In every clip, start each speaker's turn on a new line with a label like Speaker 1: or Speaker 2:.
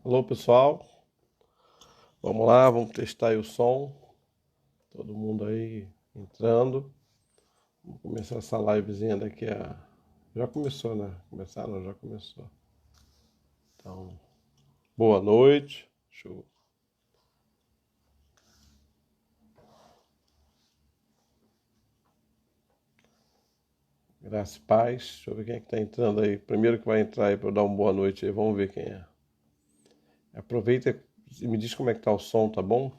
Speaker 1: Alô, pessoal. Vamos lá, vamos testar aí o som. Todo mundo aí entrando. Vamos começar essa livezinha daqui a... Já começou, né? Começaram? Já começou. Então, boa noite. Show. Graça e paz. Deixa eu ver quem é que tá entrando aí. Primeiro que vai entrar aí para eu dar uma boa noite aí. Vamos ver quem é. Aproveita e me diz como é que tá o som, tá bom?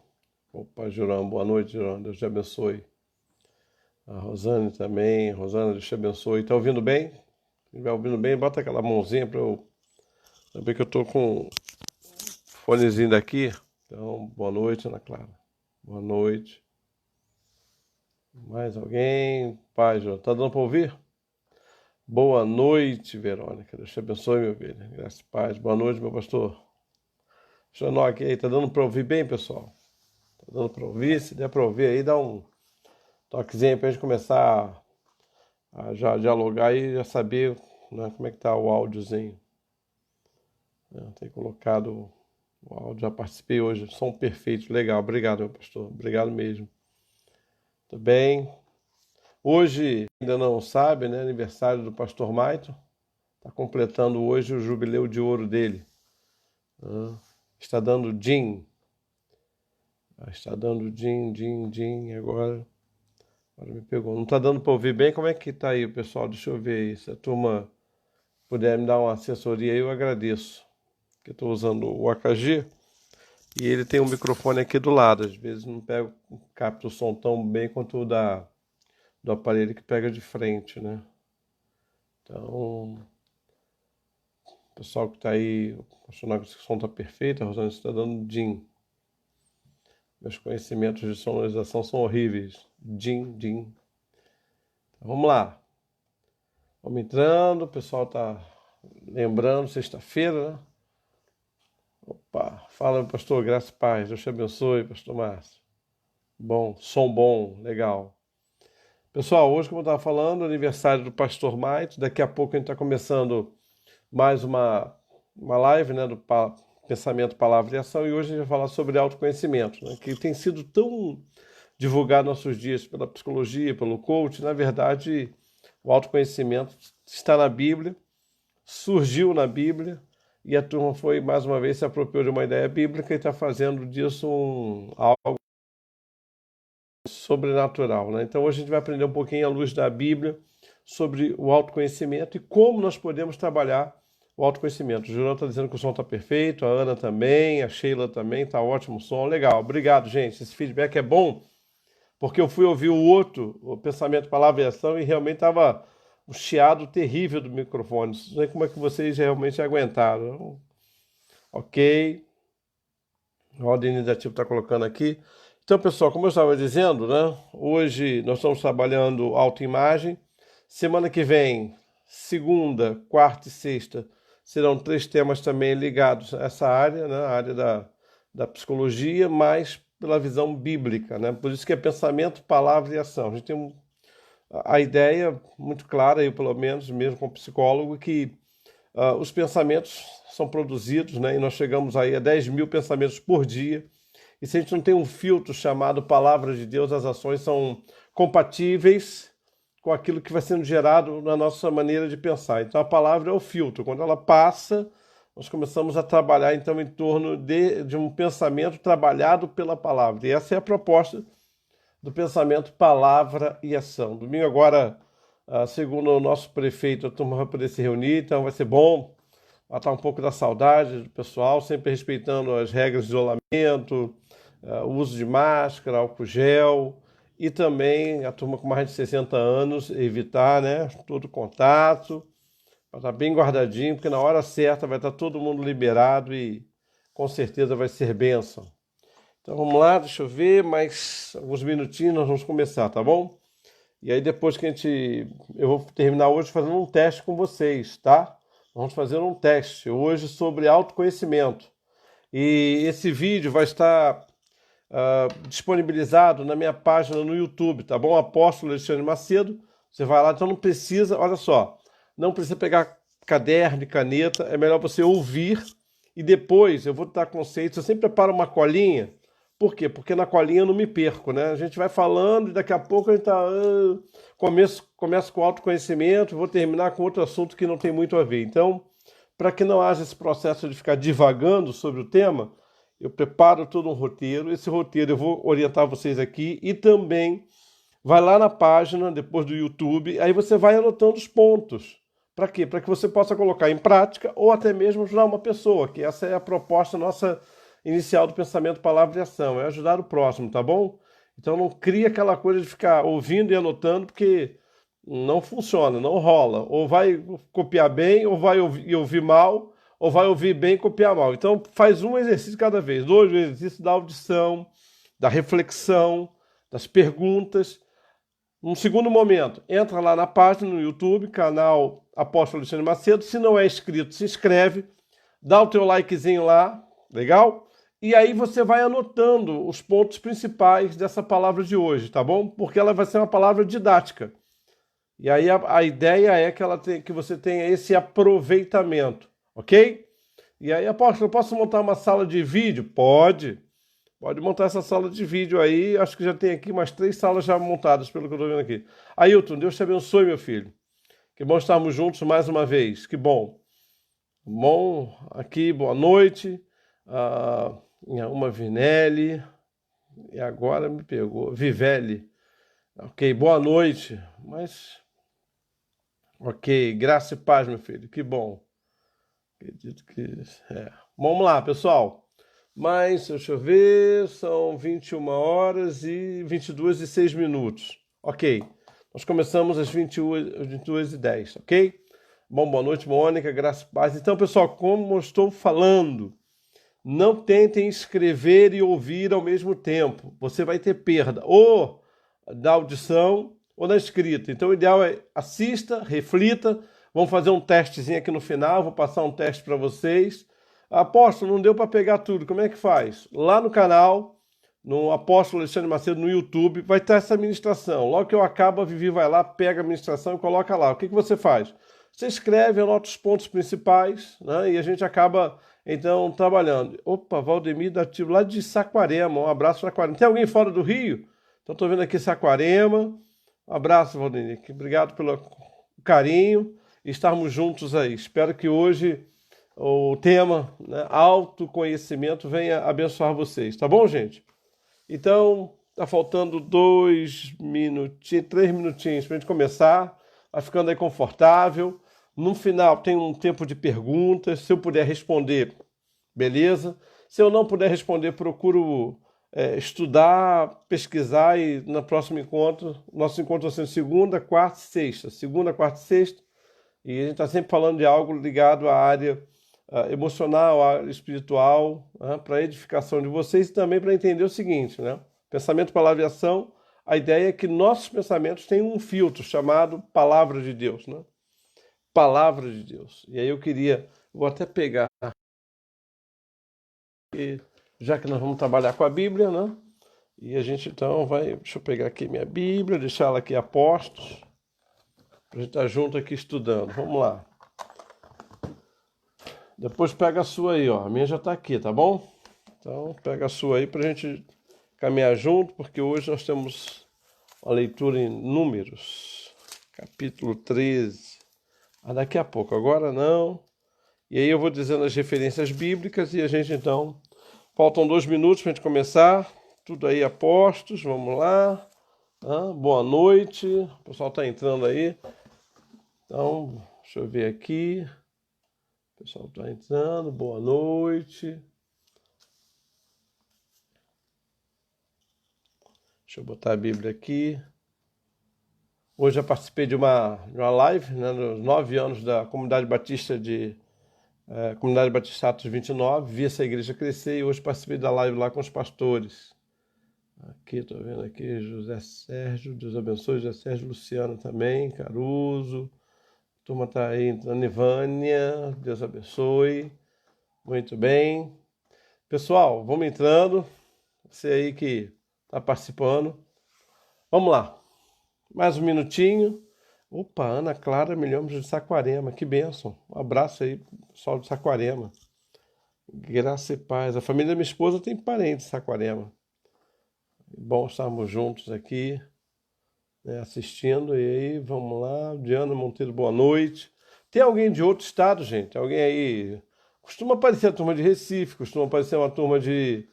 Speaker 1: Opa, Jurão, boa noite, Jurão. Deus te abençoe. A Rosane também. Rosana, Deus te abençoe. Tá ouvindo bem? Se estiver ouvindo bem, bota aquela mãozinha para eu saber que eu tô com o fonezinho daqui. Então, boa noite, Ana Clara. Boa noite. Mais alguém? Pai, João, tá dando para ouvir? Boa noite, Verônica. Deus te abençoe, meu filho. Graças e paz. Boa noite, meu pastor. Xanoque aí, tá dando para ouvir bem, pessoal? Tá dando para ouvir? Se der para ouvir aí, dá um toquezinho pra gente começar a já dialogar e já saber, né, como é que tá o áudiozinho. Tem colocado o áudio, já participei hoje. Som perfeito, legal. Obrigado, meu pastor. Obrigado mesmo. Tudo bem? Hoje, ainda não sabe, né? Aniversário do pastor Maito. Está completando hoje o jubileu de ouro dele. Está dando din. Está dando din agora. Agora me pegou. Não está dando para ouvir bem? Como é que está aí, pessoal? Deixa eu ver aí. Se a turma puder me dar uma assessoria aí, eu agradeço. Que eu estou usando o AKG e ele tem um microfone aqui do lado. Às vezes não pega, capta o som tão bem quanto o do aparelho que pega de frente, né? Então, o pessoal que está aí, apaixonado que o som está perfeito, a Rosana está dando din. Meus conhecimentos de sonorização são horríveis. Din. Então, vamos lá. Vamos entrando, o pessoal está lembrando, sexta-feira, né? Opa, fala, meu pastor, graça e paz. Deus te abençoe, pastor Márcio. Bom, som bom, legal. Pessoal, hoje, como eu estava falando, aniversário do pastor Maito. Daqui a pouco a gente está começando mais uma live, né, do Pensamento, Palavra e Ação. E hoje a gente vai falar sobre autoconhecimento, né, que tem sido tão divulgado nos nossos dias pela psicologia, pelo coach. Na verdade, o autoconhecimento está na Bíblia, surgiu na Bíblia, e a turma foi, mais uma vez, se apropriou de uma ideia bíblica e está fazendo disso algo sobrenatural, né? Então hoje a gente vai aprender um pouquinho à luz da Bíblia sobre o autoconhecimento e como nós podemos trabalhar o autoconhecimento. O Jurão está dizendo que o som está perfeito, a Ana também, a Sheila também, está ótimo o som, legal. Obrigado, gente. Esse feedback é bom, porque eu fui ouvir o outro, o Pensamento, Palavra e Ação, e realmente estava um chiado terrível do microfone. Não sei como é que vocês realmente aguentaram. Ok. A ordem iniciativa está colocando aqui. Então, pessoal, como eu estava dizendo, né? Hoje nós estamos trabalhando autoimagem. Semana que vem, segunda, quarta e sexta, serão 3 temas também ligados a essa área, né? A área da psicologia, mas pela visão bíblica, né? Por isso que é pensamento, palavra e ação. A gente tem a ideia muito clara, eu pelo menos, mesmo como psicólogo, que os pensamentos são produzidos, né? E nós chegamos aí a 10 mil pensamentos por dia. E se a gente não tem um filtro chamado Palavra de Deus, as ações são compatíveis com aquilo que vai sendo gerado na nossa maneira de pensar. Então a palavra é o filtro. Quando ela passa, nós começamos a trabalhar então em torno de um pensamento trabalhado pela palavra. E essa é a proposta do pensamento, palavra e ação. Domingo agora, segundo o nosso prefeito, a turma vai poder se reunir, então vai ser bom matar um pouco da saudade do pessoal, sempre respeitando as regras de isolamento, o uso de máscara, álcool gel, e também a turma com mais de 60 anos, evitar, né, todo contato, para estar bem guardadinho, porque na hora certa vai estar todo mundo liberado e com certeza vai ser bênção. Então vamos lá, deixa eu ver, mais alguns minutinhos nós vamos começar, tá bom? E aí depois que eu vou terminar hoje fazendo um teste com vocês, tá? Vamos fazer um teste hoje sobre autoconhecimento. E esse vídeo vai estar disponibilizado na minha página no YouTube, tá bom? Apóstolo Alexandre Macedo. Você vai lá, então não precisa, olha só, não precisa pegar caderno e caneta, é melhor você ouvir e depois eu vou dar conceitos. Eu sempre preparo uma colinha. Por quê? Porque na colinha eu não me perco, né? A gente vai falando e daqui a pouco a gente começo com autoconhecimento, vou terminar com outro assunto que não tem muito a ver. Então, para que não haja esse processo de ficar divagando sobre o tema, eu preparo todo um roteiro. Esse roteiro eu vou orientar vocês aqui e também vai lá na página, depois do YouTube, aí você vai anotando os pontos. Para quê? Para que você possa colocar em prática ou até mesmo ajudar uma pessoa, que essa é a proposta nossa inicial do pensamento, palavra e ação, é ajudar o próximo, tá bom? Então não cria aquela coisa de ficar ouvindo e anotando, porque não funciona, não rola. Ou vai copiar bem, ou vai ouvir mal, ou vai ouvir bem e copiar mal. Então faz um exercício cada vez. Hoje o exercício da audição, da reflexão, das perguntas. Num segundo momento, entra lá na página no YouTube, canal Apóstolo Alexandre Macedo. Se não é inscrito, se inscreve, dá o teu likezinho lá, legal? E aí você vai anotando os pontos principais dessa palavra de hoje, tá bom? Porque ela vai ser uma palavra didática. E aí a ideia é que você tenha esse aproveitamento, ok? E aí, apóstolo, eu posso montar uma sala de vídeo? Pode. Pode montar essa sala de vídeo aí. Acho que já tem aqui umas 3 salas já montadas, pelo que eu estou vendo aqui. Ailton, Deus te abençoe, meu filho. Que bom estarmos juntos mais uma vez. Que bom. Bom, aqui, boa noite. Uma Vinelli. E agora me pegou. Vivelli. Ok, boa noite. Ok, graça e paz, meu filho. Que bom. Acredito que... Vamos lá, pessoal. Mas, deixa eu ver, são 21 horas e 22 e 6 minutos. Ok, nós começamos às 22 e 10, ok? Bom, boa noite, Mônica, graça e paz. Então, pessoal, como eu estou falando, não tentem escrever e ouvir ao mesmo tempo. Você vai ter perda, ou da audição ou da escrita. Então, o ideal é assista, reflita. Vamos fazer um testezinho aqui no final, vou passar um teste para vocês. Apóstolo, não deu para pegar tudo, como é que faz? Lá no canal, no Apóstolo Alexandre Macedo, no YouTube, vai estar essa ministração. Logo que eu acabo, a Vivi vai lá, pega a ministração e coloca lá. O que você faz? Você escreve, anota os pontos principais, né? E a gente acaba, então, trabalhando. Opa, Valdemir da Ativo, lá de Saquarema. Um abraço para Saquarema. Tem alguém fora do Rio? Então, estou vendo aqui Saquarema. Um abraço, Valdemir. Obrigado pelo carinho e estarmos juntos aí. Espero que hoje o tema, né, autoconhecimento, venha abençoar vocês. Tá bom, gente? Então, tá faltando 2 minutinhos, 3 minutinhos para a gente começar. Vai ficando aí confortável. No final tem um tempo de perguntas. Se eu puder responder, beleza. Se eu não puder responder, procuro estudar, pesquisar e no próximo encontro, nosso encontro vai ser segunda, quarta e sexta. Segunda, quarta e sexta. E a gente está sempre falando de algo ligado à área emocional, à área espiritual, para a edificação de vocês e também para entender o seguinte, né? Pensamento, palavra e ação. A ideia é que nossos pensamentos têm um filtro chamado Palavra de Deus, né? Palavra de Deus. E aí vou até pegar, já que nós vamos trabalhar com a Bíblia, né? E a gente então deixa eu pegar aqui minha Bíblia, deixar ela aqui a postos, para a gente estar junto aqui estudando. Vamos lá. Depois pega a sua aí, ó. A minha já está aqui, tá bom? Então pega a sua aí para a gente caminhar junto, porque hoje nós temos uma leitura em Números, capítulo 13. Daqui a pouco, agora não. E aí eu vou dizendo as referências bíblicas e a gente então... Faltam 2 minutos para a gente começar. Tudo aí a postos, vamos lá. Boa noite. O pessoal está entrando aí. Então, deixa eu ver aqui. O pessoal está entrando. Boa noite. Deixa eu botar a Bíblia aqui. Hoje eu participei de uma live, né, nos 9 anos da Comunidade Batista Comunidade Batista Atos 29. Vi essa igreja crescer e hoje participei da live lá com os pastores. Aqui, estou vendo aqui, José Sérgio, Deus abençoe, José Sérgio, Luciano também, Caruso. A turma está aí entrando, Ivânia, Deus abençoe. Muito bem. Pessoal, vamos entrando. Você aí que está participando. Vamos lá. Mais um minutinho. Opa, Ana Clara Milhões de Saquarema. Que bênção. Um abraço aí, pessoal de Saquarema. Graça e paz. A família da minha esposa tem parentes em Saquarema. Bom estarmos juntos aqui, né, assistindo. E aí, vamos lá. Diana Monteiro, boa noite. Tem alguém de outro estado, gente? Alguém aí? Costuma aparecer a turma de Recife, costuma aparecer uma turma de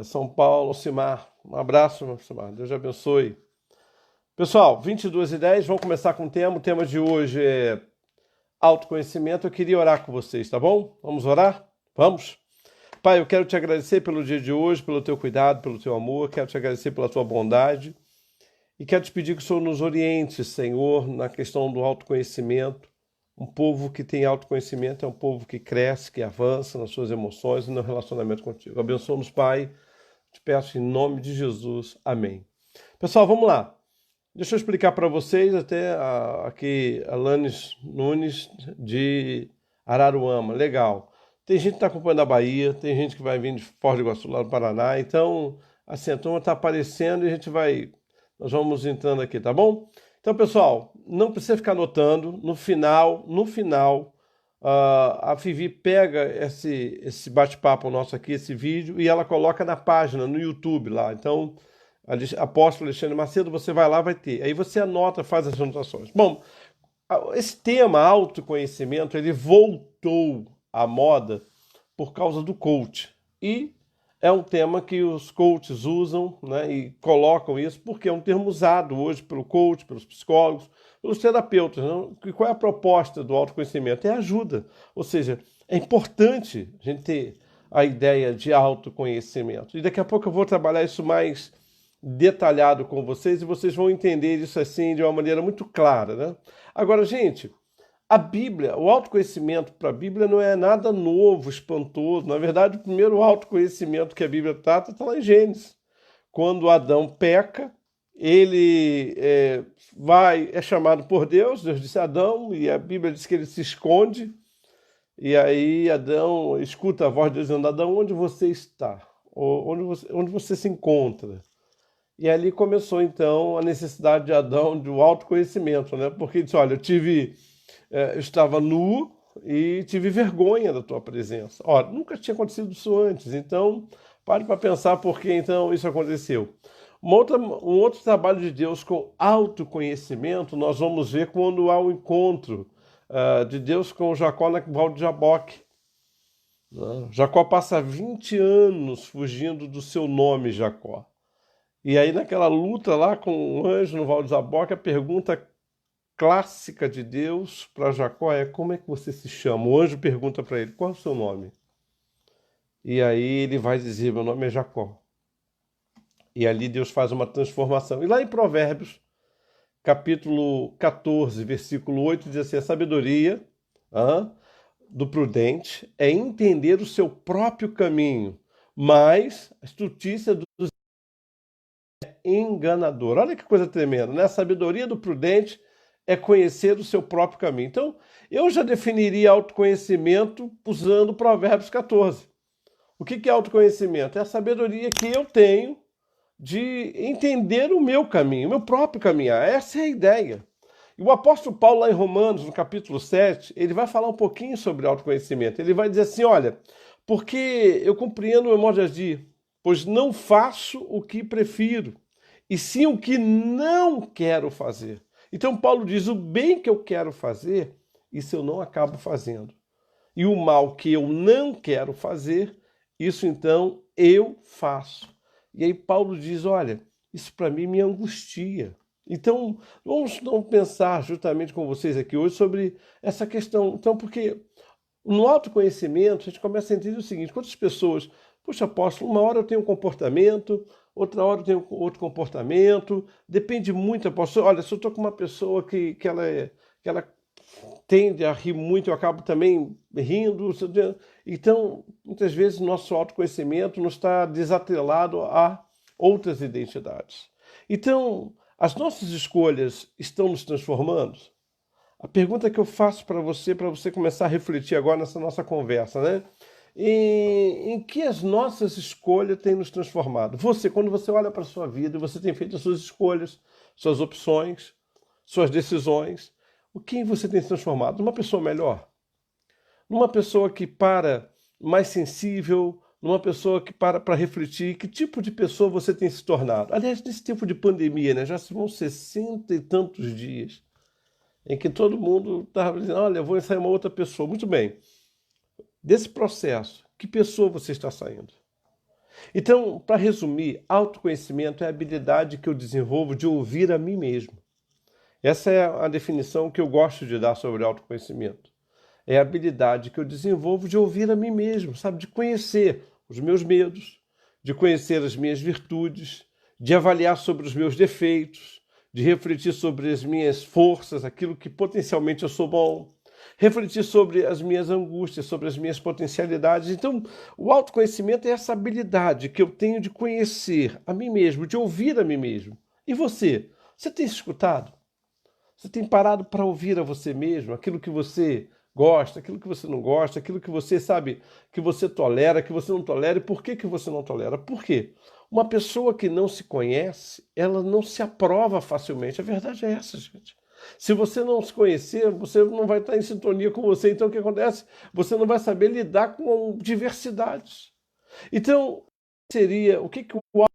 Speaker 1: São Paulo, Alcimar. Um abraço, Alcimar. Deus te abençoe. Pessoal, 22h10, vamos começar com o tema. O tema de hoje é autoconhecimento. Eu queria orar com vocês, tá bom? Vamos orar? Vamos? Pai, eu quero te agradecer pelo dia de hoje, pelo teu cuidado, pelo teu amor. Quero te agradecer pela tua bondade. E quero te pedir que o Senhor nos oriente, Senhor, na questão do autoconhecimento. Um povo que tem autoconhecimento é um povo que cresce, que avança nas suas emoções e no relacionamento contigo. Abençoa-nos, Pai. Te peço em nome de Jesus. Amém. Pessoal, vamos lá. Deixa eu explicar para vocês até aqui, Alanis Nunes de Araruama. Legal. Tem gente que está acompanhando a Bahia, tem gente que vai vir de Foz do Iguaçu, lá do Paraná. Então, assim, a turma está aparecendo e nós vamos entrando aqui, tá bom? Então, pessoal, não precisa ficar anotando. No final, a Vivi pega esse bate-papo nosso aqui, esse vídeo, e ela coloca na página, no YouTube lá. Então, Apóstolo Alexandre Macedo, você vai lá, vai ter. Aí você anota, faz as anotações. Bom, esse tema autoconhecimento, ele voltou à moda por causa do coach. E é um tema que os coaches usam, né, e colocam isso, porque é um termo usado hoje pelo coach, pelos psicólogos, pelos terapeutas. Né? E qual é a proposta do autoconhecimento? É ajuda. Ou seja, é importante a gente ter a ideia de autoconhecimento. E daqui a pouco eu vou trabalhar isso mais detalhado com vocês e vocês vão entender isso assim de uma maneira muito clara, né? Agora, gente, a Bíblia, o autoconhecimento para a Bíblia não é nada novo, espantoso. Na verdade, o primeiro autoconhecimento que a Bíblia trata está lá em Gênesis. Quando Adão peca, ele é chamado por Deus, Deus disse a Adão, e a Bíblia diz que ele se esconde, e aí Adão escuta a voz de Deus dizendo: Adão, onde você está? Onde você se encontra? E ali começou, então, a necessidade de Adão do autoconhecimento, né? Porque ele disse: olha, eu estava nu e tive vergonha da tua presença. Ora, nunca tinha acontecido isso antes, então pare para pensar por que então isso aconteceu. Um outro trabalho de Deus com autoconhecimento nós vamos ver quando há o encontro de Deus com Jacó na Val de Jaboque. Né? Jacó passa 20 anos fugindo do seu nome, Jacó. E aí, naquela luta lá com o anjo no Val de Jaboque, a pergunta clássica de Deus para Jacó é: como é que você se chama? O anjo pergunta para ele: qual é o seu nome? E aí ele vai dizer: meu nome é Jacó. E ali Deus faz uma transformação. E lá em Provérbios, capítulo 14, versículo 8, diz assim: a sabedoria do prudente é entender o seu próprio caminho, mas a estultícia do enganador. Olha que coisa tremenda, né? A sabedoria do prudente é conhecer o seu próprio caminho. Então, eu já definiria autoconhecimento usando Provérbios 14. O que é autoconhecimento? É a sabedoria que eu tenho de entender o meu caminho, o meu próprio caminhar. Essa é a ideia. E o apóstolo Paulo, lá em Romanos, no capítulo 7, ele vai falar um pouquinho sobre autoconhecimento. Ele vai dizer assim: olha, porque eu compreendo o meu modo de agir, pois não faço o que prefiro, e sim o que não quero fazer. Então Paulo diz: o bem que eu quero fazer, isso eu não acabo fazendo. E o mal que eu não quero fazer, isso então eu faço. E aí Paulo diz: olha, isso para mim me angustia. Então vamos pensar justamente com vocês aqui hoje sobre essa questão. Então, porque no autoconhecimento a gente começa a entender o seguinte: quantas pessoas, puxa, apóstolo, uma hora eu tenho um comportamento, outra hora eu tenho outro comportamento, depende muito, apóstolo. Olha, se eu estou com uma pessoa que ela tende a rir muito, eu acabo também rindo. Então, muitas vezes, nosso autoconhecimento não está desatrelado a outras identidades. Então, as nossas escolhas estão nos transformando? A pergunta que eu faço para você começar a refletir agora nessa nossa conversa, né? Em que as nossas escolhas têm nos transformado? Quando você olha para a sua vida, você tem feito as suas escolhas, suas opções, suas decisões, o que você tem se transformado? Numa pessoa melhor? Numa pessoa que para mais sensível, numa pessoa que para refletir que tipo de pessoa você tem se tornado. Aliás, nesse tempo de pandemia, né, já se vão 60 e tantos dias em que todo mundo estava dizendo, olha, eu vou sair uma outra pessoa. Muito bem. Desse processo, que pessoa você está saindo? Então, para resumir, autoconhecimento é a habilidade que eu desenvolvo de ouvir a mim mesmo. Essa é a definição que eu gosto de dar sobre autoconhecimento. É a habilidade que eu desenvolvo de ouvir a mim mesmo, sabe? De conhecer os meus medos, de conhecer as minhas virtudes, de avaliar sobre os meus defeitos, de refletir sobre as minhas forças, aquilo que potencialmente eu sou bom, refletir sobre as minhas angústias, sobre as minhas potencialidades. Então, o autoconhecimento é essa habilidade que eu tenho de conhecer a mim mesmo, de ouvir a mim mesmo. E você? Você tem se escutado? Você tem parado para ouvir a você mesmo, aquilo que você gosta, aquilo que você não gosta, aquilo que você sabe que você tolera, que você não tolera, e por que que você não tolera? Por quê? Uma pessoa que não se conhece, ela não se aprova facilmente. A verdade é essa, gente. Se você não se conhecer, você não vai estar em sintonia com você. Então, o que acontece? Você não vai saber lidar com diversidades. Então, seria o que o auto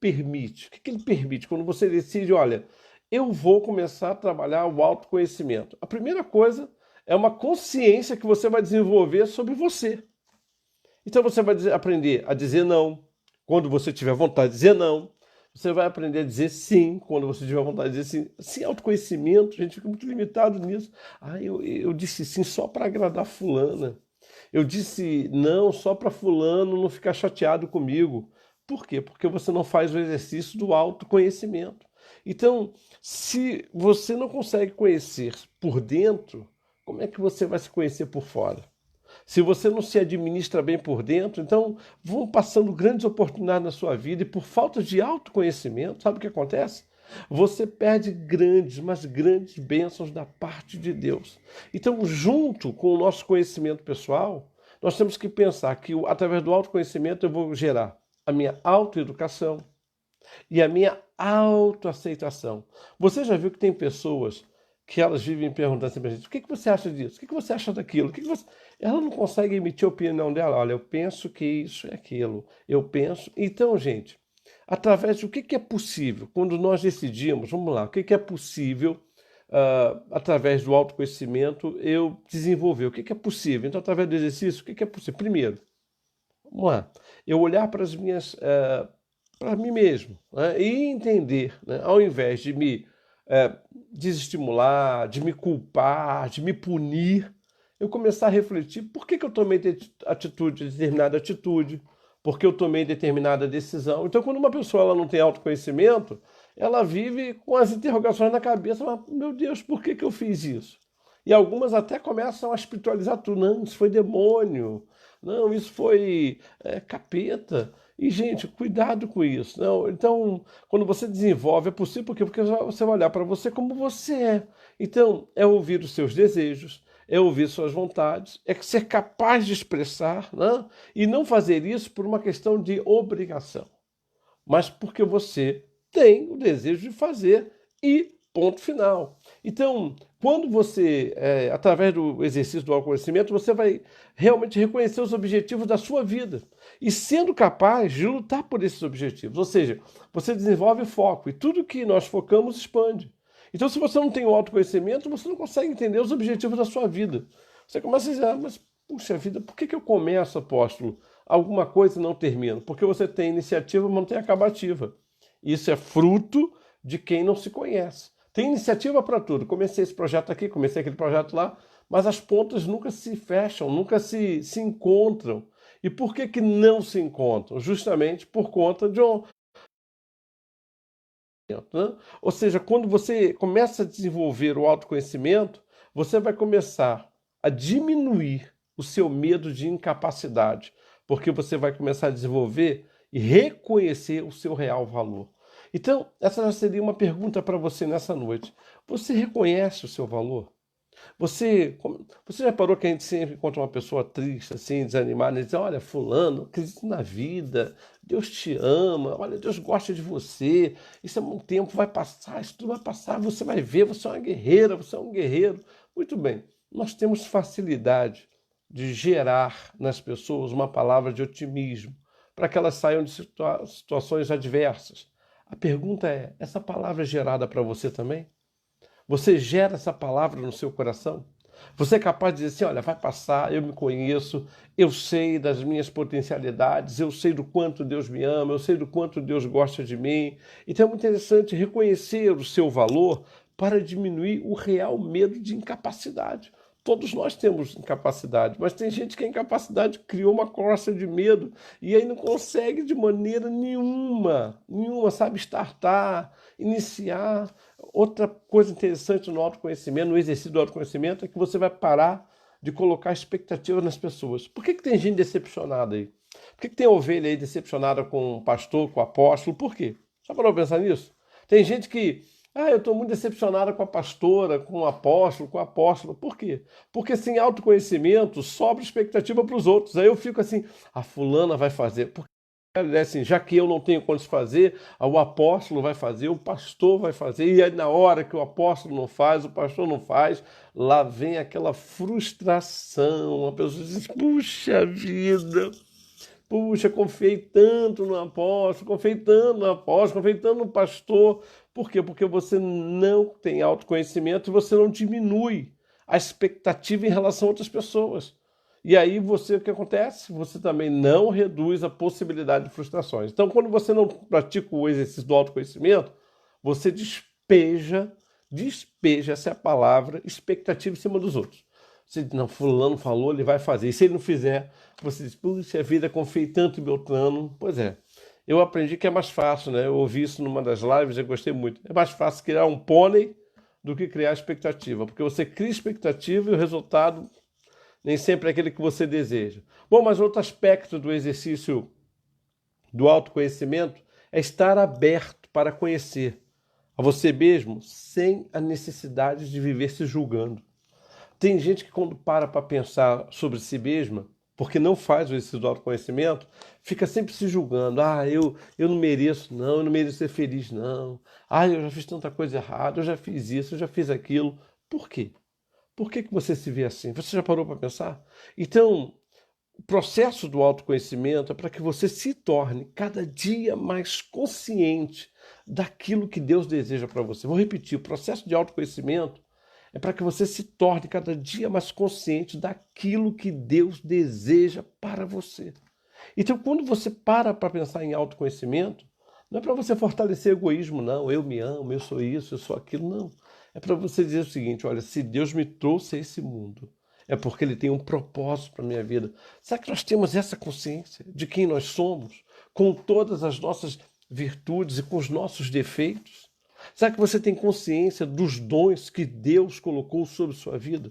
Speaker 1: permite? O que ele permite quando você decide, olha, eu vou começar a trabalhar o autoconhecimento? A primeira coisa é uma consciência que você vai desenvolver sobre você. Então, você vai aprender a dizer não, quando você tiver vontade de dizer não. Você vai aprender a dizer sim, quando você tiver vontade de dizer sim. Sem autoconhecimento, a gente fica muito limitado nisso. Ah, eu disse sim só para agradar fulana. Eu disse não só para fulano não ficar chateado comigo. Por quê? Porque você não faz o exercício do autoconhecimento. Então, se você não consegue conhecer por dentro, como é que você vai se conhecer por fora? Se você não se administra bem por dentro, então vão passando grandes oportunidades na sua vida e por falta de autoconhecimento, sabe o que acontece? Você perde grandes, mas grandes bênçãos da parte de Deus. Então, junto com o nosso conhecimento pessoal, nós temos que pensar que através do autoconhecimento eu vou gerar a minha autoeducação e a minha autoaceitação. Você já viu que tem pessoas que elas vivem perguntando assim pra gente, o que você acha disso? O que você acha daquilo? Ela não consegue emitir a opinião dela. Olha, eu penso que isso é aquilo. Eu penso... Então, gente, através de o que é possível, quando nós decidimos, vamos lá, o que é possível, através do autoconhecimento, eu desenvolver? O que é possível? Então, através do exercício, o que é possível? Primeiro, vamos lá, eu olhar para as minhas... para mim mesmo, né? E entender, né? Ao invés de me desestimular, de me culpar, de me punir, eu começar a refletir por que eu tomei determinada atitude, por que eu tomei determinada decisão. Então, quando uma pessoa ela não tem autoconhecimento, ela vive com as interrogações na cabeça, mas, meu Deus, por que eu fiz isso? E algumas até começam a espiritualizar tudo. Não, isso foi demônio. Não, isso foi capeta. E, gente, cuidado com isso. Não, então, quando você desenvolve, é possível porque você vai olhar para você como você é. Então, é ouvir os seus desejos, é ouvir suas vontades, é ser capaz de expressar, né? E não fazer isso por uma questão de obrigação, mas porque você tem o desejo de fazer e ponto final. Então, quando você, através do exercício do autoconhecimento, você vai realmente reconhecer os objetivos da sua vida e sendo capaz de lutar por esses objetivos. Ou seja, você desenvolve foco e tudo que nós focamos expande. Então, se você não tem o autoconhecimento, você não consegue entender os objetivos da sua vida. Você começa a dizer, mas, puxa vida, por que eu começo, apóstolo, alguma coisa e não termino? Porque você tem iniciativa, mas não tem acabativa. Isso é fruto de quem não se conhece. Tem iniciativa para tudo. Comecei esse projeto aqui, comecei aquele projeto lá, mas as pontas nunca se fecham, nunca se encontram. E por que não se encontram? Justamente por conta de um... Né? Ou seja, quando você começa a desenvolver o autoconhecimento, você vai começar a diminuir o seu medo de incapacidade, porque você vai começar a desenvolver e reconhecer o seu real valor. Então, essa já seria uma pergunta para você nessa noite. Você reconhece o seu valor? Você já reparou que a gente sempre encontra uma pessoa triste, assim, desanimada, e diz, olha, fulano, acredite na vida, Deus te ama, olha, Deus gosta de você, isso é um tempo, vai passar, isso tudo vai passar, você vai ver, você é uma guerreira, você é um guerreiro. Muito bem, nós temos facilidade de gerar nas pessoas uma palavra de otimismo, para que elas saiam de situações adversas. A pergunta é: essa palavra é gerada para você também? Você gera essa palavra no seu coração? Você é capaz de dizer assim: olha, vai passar, eu me conheço, eu sei das minhas potencialidades, eu sei do quanto Deus me ama, eu sei do quanto Deus gosta de mim. Então é muito interessante reconhecer o seu valor para diminuir o real medo de incapacidade. Todos nós temos incapacidade, mas tem gente que a incapacidade criou uma crosta de medo e aí não consegue de maneira nenhuma, sabe, startar, iniciar. Outra coisa interessante no autoconhecimento, no exercício do autoconhecimento, é que você vai parar de colocar expectativa nas pessoas. Por que tem gente decepcionada aí? Por que tem ovelha aí decepcionada com o pastor, com o apóstolo? Por quê? Só para pensar nisso? Tem gente que eu estou muito decepcionada com a pastora, com o apóstolo, com a apóstola. Por quê? Porque sem autoconhecimento sobra expectativa para os outros. Aí eu fico assim: a fulana vai fazer. Porque, assim, já que eu não tenho condições de fazer, o apóstolo vai fazer, o pastor vai fazer. E aí na hora que o apóstolo não faz, o pastor não faz, lá vem aquela frustração. A pessoa diz: puxa vida... Puxa, confiei tanto no apóstolo, confiei tanto no apóstolo, confiei tanto no pastor. Por quê? Porque você não tem autoconhecimento e você não diminui a expectativa em relação a outras pessoas. E aí o que acontece? Você também não reduz a possibilidade de frustrações. Então, quando você não pratica o exercício do autoconhecimento, você despeja, essa é a palavra, expectativa em cima dos outros. Você diz: não, fulano falou, ele vai fazer. E se ele não fizer, você diz: puxa vida, confiei tanto em Beltrano. Pois é, eu aprendi que é mais fácil, né? Eu ouvi isso numa das lives, eu gostei muito. É mais fácil criar um pônei do que criar expectativa, porque você cria expectativa e o resultado nem sempre é aquele que você deseja. Bom, mas outro aspecto do exercício do autoconhecimento é estar aberto para conhecer a você mesmo sem a necessidade de viver se julgando. Tem gente que quando para pensar sobre si mesma, porque não faz o exercício do autoconhecimento, fica sempre se julgando. Eu não mereço, não, eu não mereço ser feliz, não. Eu já fiz tanta coisa errada, eu já fiz isso, eu já fiz aquilo. Por quê? Por que você se vê assim? Você já parou para pensar? Então, o processo do autoconhecimento é para que você se torne cada dia mais consciente daquilo que Deus deseja para você. Vou repetir: o processo de autoconhecimento é para que você se torne cada dia mais consciente daquilo que Deus deseja para você. Então, quando você para pensar em autoconhecimento, não é para você fortalecer egoísmo, não. Eu me amo, eu sou isso, eu sou aquilo, não. É para você dizer o seguinte: olha, se Deus me trouxe a esse mundo, é porque Ele tem um propósito para a minha vida. Será que nós temos essa consciência de quem nós somos, com todas as nossas virtudes e com os nossos defeitos? Será que você tem consciência dos dons que Deus colocou sobre sua vida?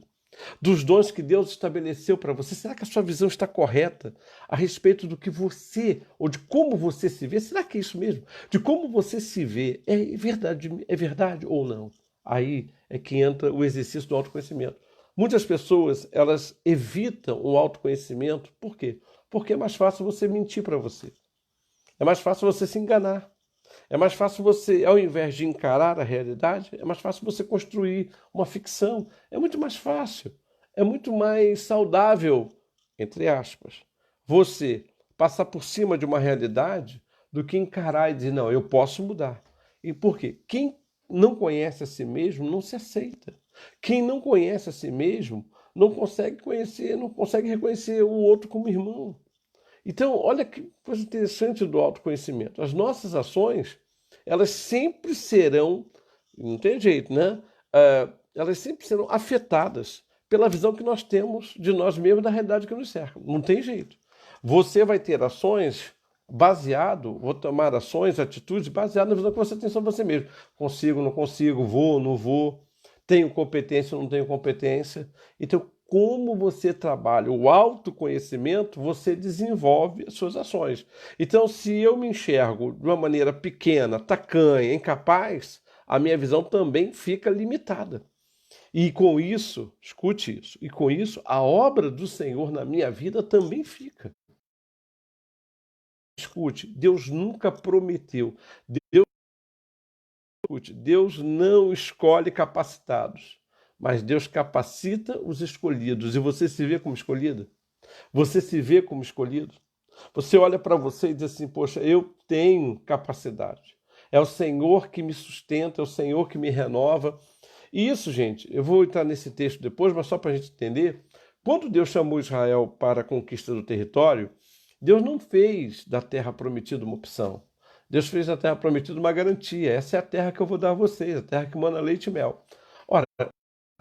Speaker 1: Dos dons que Deus estabeleceu para você? Será que a sua visão está correta a respeito do que você, ou de como você se vê? Será que é isso mesmo? De como você se vê, é verdade ou não? Aí é que entra o exercício do autoconhecimento. Muitas pessoas, elas evitam o autoconhecimento. Por quê? Porque é mais fácil você mentir para você. É mais fácil você se enganar. É mais fácil você, ao invés de encarar a realidade, é mais fácil você construir uma ficção. É muito mais fácil, é muito mais saudável, entre aspas, você passar por cima de uma realidade do que encarar e dizer: não, eu posso mudar. E por quê? Quem não conhece a si mesmo não se aceita. Quem não conhece a si mesmo não consegue conhecer, não consegue reconhecer o outro como irmão. Então, olha que coisa interessante do autoconhecimento. As nossas ações, elas sempre serão, não tem jeito, né? Elas sempre serão afetadas pela visão que nós temos de nós mesmos, da realidade que nos cerca. Não tem jeito. Você vai ter ações vou tomar ações, atitudes baseadas na visão que você tem sobre você mesmo. Consigo, não consigo, vou, não vou, tenho competência, não tenho competência. Então, como você trabalha o autoconhecimento, você desenvolve as suas ações. Então, se eu me enxergo de uma maneira pequena, tacanha, incapaz, a minha visão também fica limitada. E com isso, escute isso, e com isso a obra do Senhor na minha vida também fica. Escute, Deus nunca prometeu. Deus não escolhe capacitados, mas Deus capacita os escolhidos. E você se vê como escolhida? Você se vê como escolhido? Você olha para você e diz assim, poxa, eu tenho capacidade. É o Senhor que me sustenta, é o Senhor que me renova. E isso, gente, eu vou entrar nesse texto depois, mas só para a gente entender, quando Deus chamou Israel para a conquista do território, Deus não fez da terra prometida uma opção. Deus fez da terra prometida uma garantia. Essa é a terra que eu vou dar a vocês, a terra que mana leite e mel. Ora,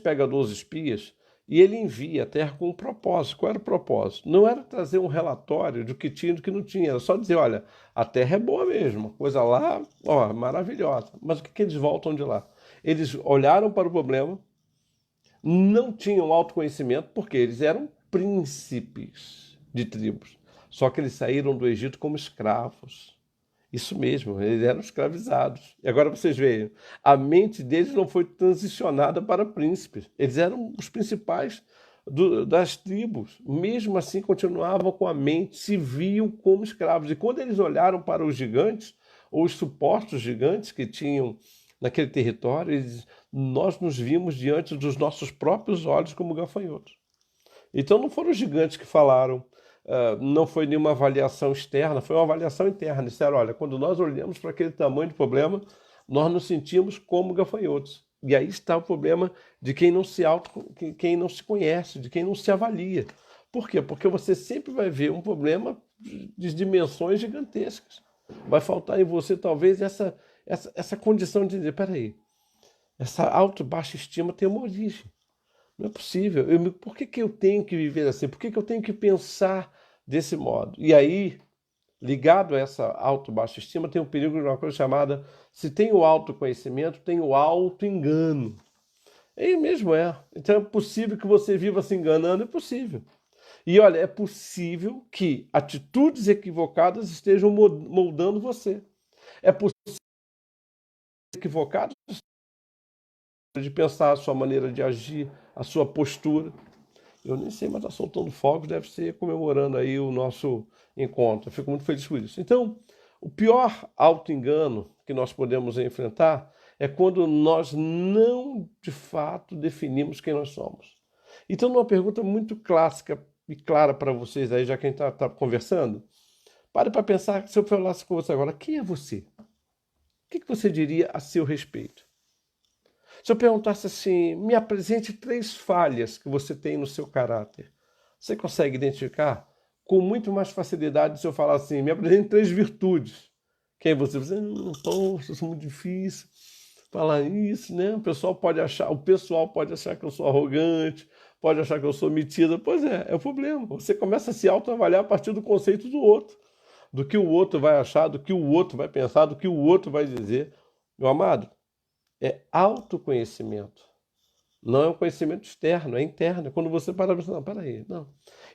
Speaker 1: pega 12 espias e ele envia a terra com um propósito. Qual era o propósito? Não era trazer um relatório do que tinha e do que não tinha, era só dizer, olha, a terra é boa mesmo, coisa lá, ó, maravilhosa. Mas o que eles voltam de lá? Eles olharam para o problema, não tinham autoconhecimento, porque eles eram príncipes de tribos. Só que eles saíram do Egito como escravos. Isso mesmo, eles eram escravizados. E agora vocês veem, a mente deles não foi transicionada para príncipes. Eles eram os principais das tribos. Mesmo assim, continuavam com a mente, se viam como escravos. E quando eles olharam para os gigantes, ou os supostos gigantes que tinham naquele território, nós nos vimos diante dos nossos próprios olhos como gafanhotos. Então não foram os gigantes que falaram, não foi nenhuma avaliação externa, foi uma avaliação interna. Disseram, olha, quando nós olhamos para aquele tamanho de problema, nós nos sentimos como gafanhotos. E aí está o problema de quem não quem não se conhece, de quem não se avalia. Por quê? Porque você sempre vai ver um problema de dimensões gigantescas. Vai faltar em você talvez essa condição de dizer, peraí, essa baixa estima tem uma origem. Não é possível. Por que eu tenho que viver assim? Por que eu tenho que pensar desse modo? E aí, ligado a essa baixa estima, tem um perigo de uma coisa chamada, se tem o autoconhecimento, tem o auto-engano. E mesmo é. Então é possível que você viva se enganando, é possível. E olha, é possível que atitudes equivocadas estejam moldando você. É possível equivocadas de pensar a sua maneira de agir, a sua postura. Eu nem sei, mas está soltando fogos, deve ser comemorando aí o nosso encontro. Eu fico muito feliz por isso. Então, o pior auto-engano que nós podemos enfrentar é quando nós não, de fato, definimos quem nós somos. Então, uma pergunta muito clássica e clara para vocês aí, já que a gente está conversando, pare para pensar, se eu falasse com você agora, quem é você? O que você diria a seu respeito? Se eu perguntasse assim, me apresente 3 falhas que você tem no seu caráter, você consegue identificar? Com muito mais facilidade se eu falar assim, me apresente 3 virtudes. Quem é você? Você, poxa, isso é muito difícil falar isso, né? O pessoal pode achar que eu sou arrogante, pode achar que eu sou metida. Pois é o problema. Você começa a se autoavaliar a partir do conceito do outro, do que o outro vai achar, do que o outro vai pensar, do que o outro vai dizer. Meu amado, é autoconhecimento. Não é um conhecimento externo, é interno. É quando você para e pensa, não, peraí, não.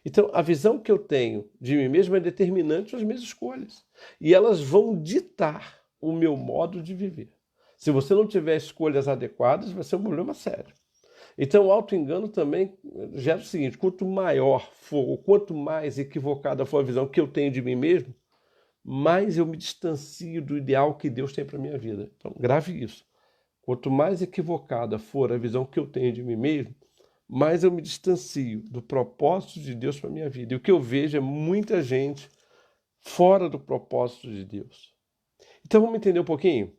Speaker 1: Então, a visão que eu tenho de mim mesmo é determinante às minhas escolhas. E elas vão ditar o meu modo de viver. Se você não tiver escolhas adequadas, vai ser um problema sério. Então, o auto-engano também gera o seguinte, quanto maior for, ou quanto mais equivocada for a visão que eu tenho de mim mesmo, mais eu me distancio do ideal que Deus tem para a minha vida. Então, grave isso. Quanto mais equivocada for a visão que eu tenho de mim mesmo, mais eu me distancio do propósito de Deus para a minha vida. E o que eu vejo é muita gente fora do propósito de Deus. Então vamos entender um pouquinho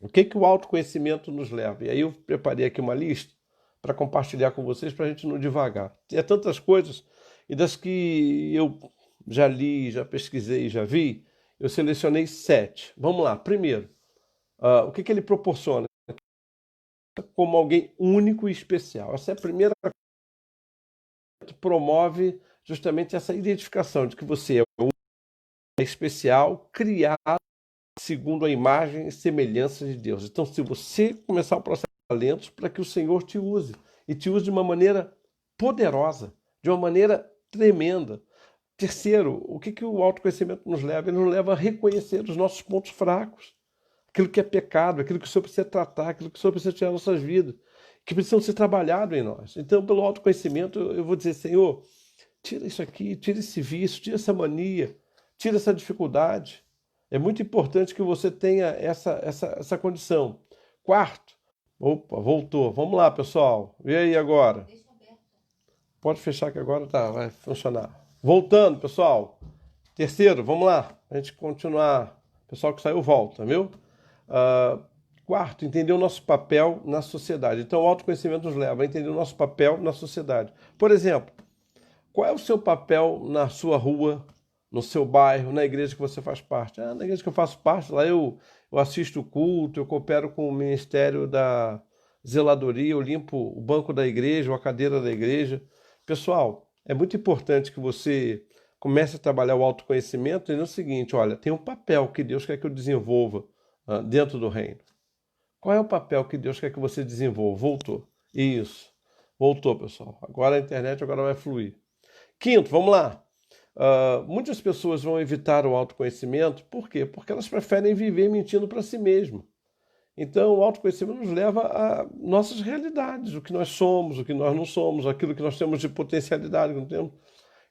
Speaker 1: o que o autoconhecimento nos leva. E aí eu preparei aqui uma lista para compartilhar com vocês para a gente não divagar. É tantas coisas, e das que eu já li, já pesquisei, já vi, eu selecionei 7. Vamos lá. Primeiro, o que ele proporciona? Como alguém único e especial. Essa é a primeira coisa que promove justamente essa identificação de que você é único, é especial, criado segundo a imagem e semelhança de Deus. Então, se você começar o processo de talentos para que o Senhor te use, e te use de uma maneira poderosa, de uma maneira tremenda. Terceiro, o que o autoconhecimento nos leva? Ele nos leva a reconhecer os nossos pontos fracos, aquilo que é pecado, aquilo que o Senhor precisa tratar, aquilo que o Senhor precisa tirar das nossas vidas, que precisam ser trabalhados em nós. Então, pelo autoconhecimento, eu vou dizer, Senhor, tira isso aqui, tira esse vício, tira essa mania, tira essa dificuldade. É muito importante que você tenha essa condição. Quarto, Opa, voltou. Vamos lá, pessoal. E aí agora? Pode fechar que agora tá, vai funcionar. Voltando, pessoal. Terceiro, vamos lá. A gente continuar. Pessoal que saiu, volta, viu? Ah, quarto, entender o nosso papel na sociedade. Então, o autoconhecimento nos leva a entender o nosso papel na sociedade. Por exemplo, qual é o seu papel na sua rua, no seu bairro, na igreja que você faz parte? Na igreja que eu faço parte, lá eu assisto o culto, eu coopero com o ministério da zeladoria, eu limpo o banco da igreja ou a cadeira da igreja. Pessoal, é muito importante que você comece a trabalhar o autoconhecimento e no seguinte, olha, tem um papel que Deus quer que eu desenvolva dentro do reino. Qual é o papel que Deus quer que você desenvolva? Voltou. Isso. Voltou, pessoal. Agora a internet agora vai fluir. Quinto, vamos lá. Muitas pessoas vão evitar o autoconhecimento, por quê? Porque elas preferem viver mentindo para si mesmo. Então, o autoconhecimento nos leva a nossas realidades, o que nós somos, o que nós não somos, aquilo que nós temos de potencialidade, que não temos.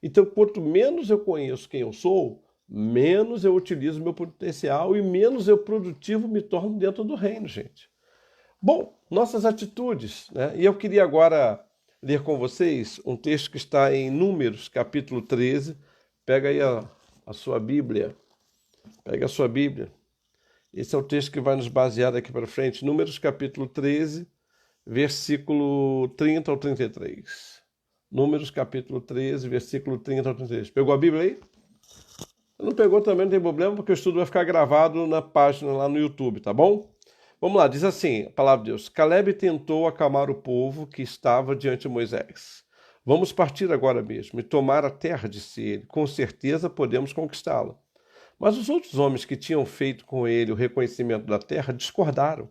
Speaker 1: Então, quanto menos eu conheço quem eu sou, menos eu utilizo meu potencial e menos eu produtivo me torno dentro do reino, gente. Bom, nossas atitudes, né? E eu queria agora ler com vocês um texto que está em Números, capítulo 13. Pega aí a sua Bíblia. Pega a sua Bíblia. Esse é o texto que vai nos basear daqui para frente. Números, capítulo 13, versículo 30 ao 33. Números, capítulo 13, versículo 30 ao 33. Pegou a Bíblia aí? Não pegou também, não tem problema, porque o estudo vai ficar gravado na página lá no YouTube, tá bom? Vamos lá, diz assim, a palavra de Deus. Caleb tentou acalmar o povo que estava diante de Moisés. Vamos partir agora mesmo e tomar a terra, disse ele. Com certeza podemos conquistá-la. Mas os outros homens que tinham feito com ele o reconhecimento da terra discordaram.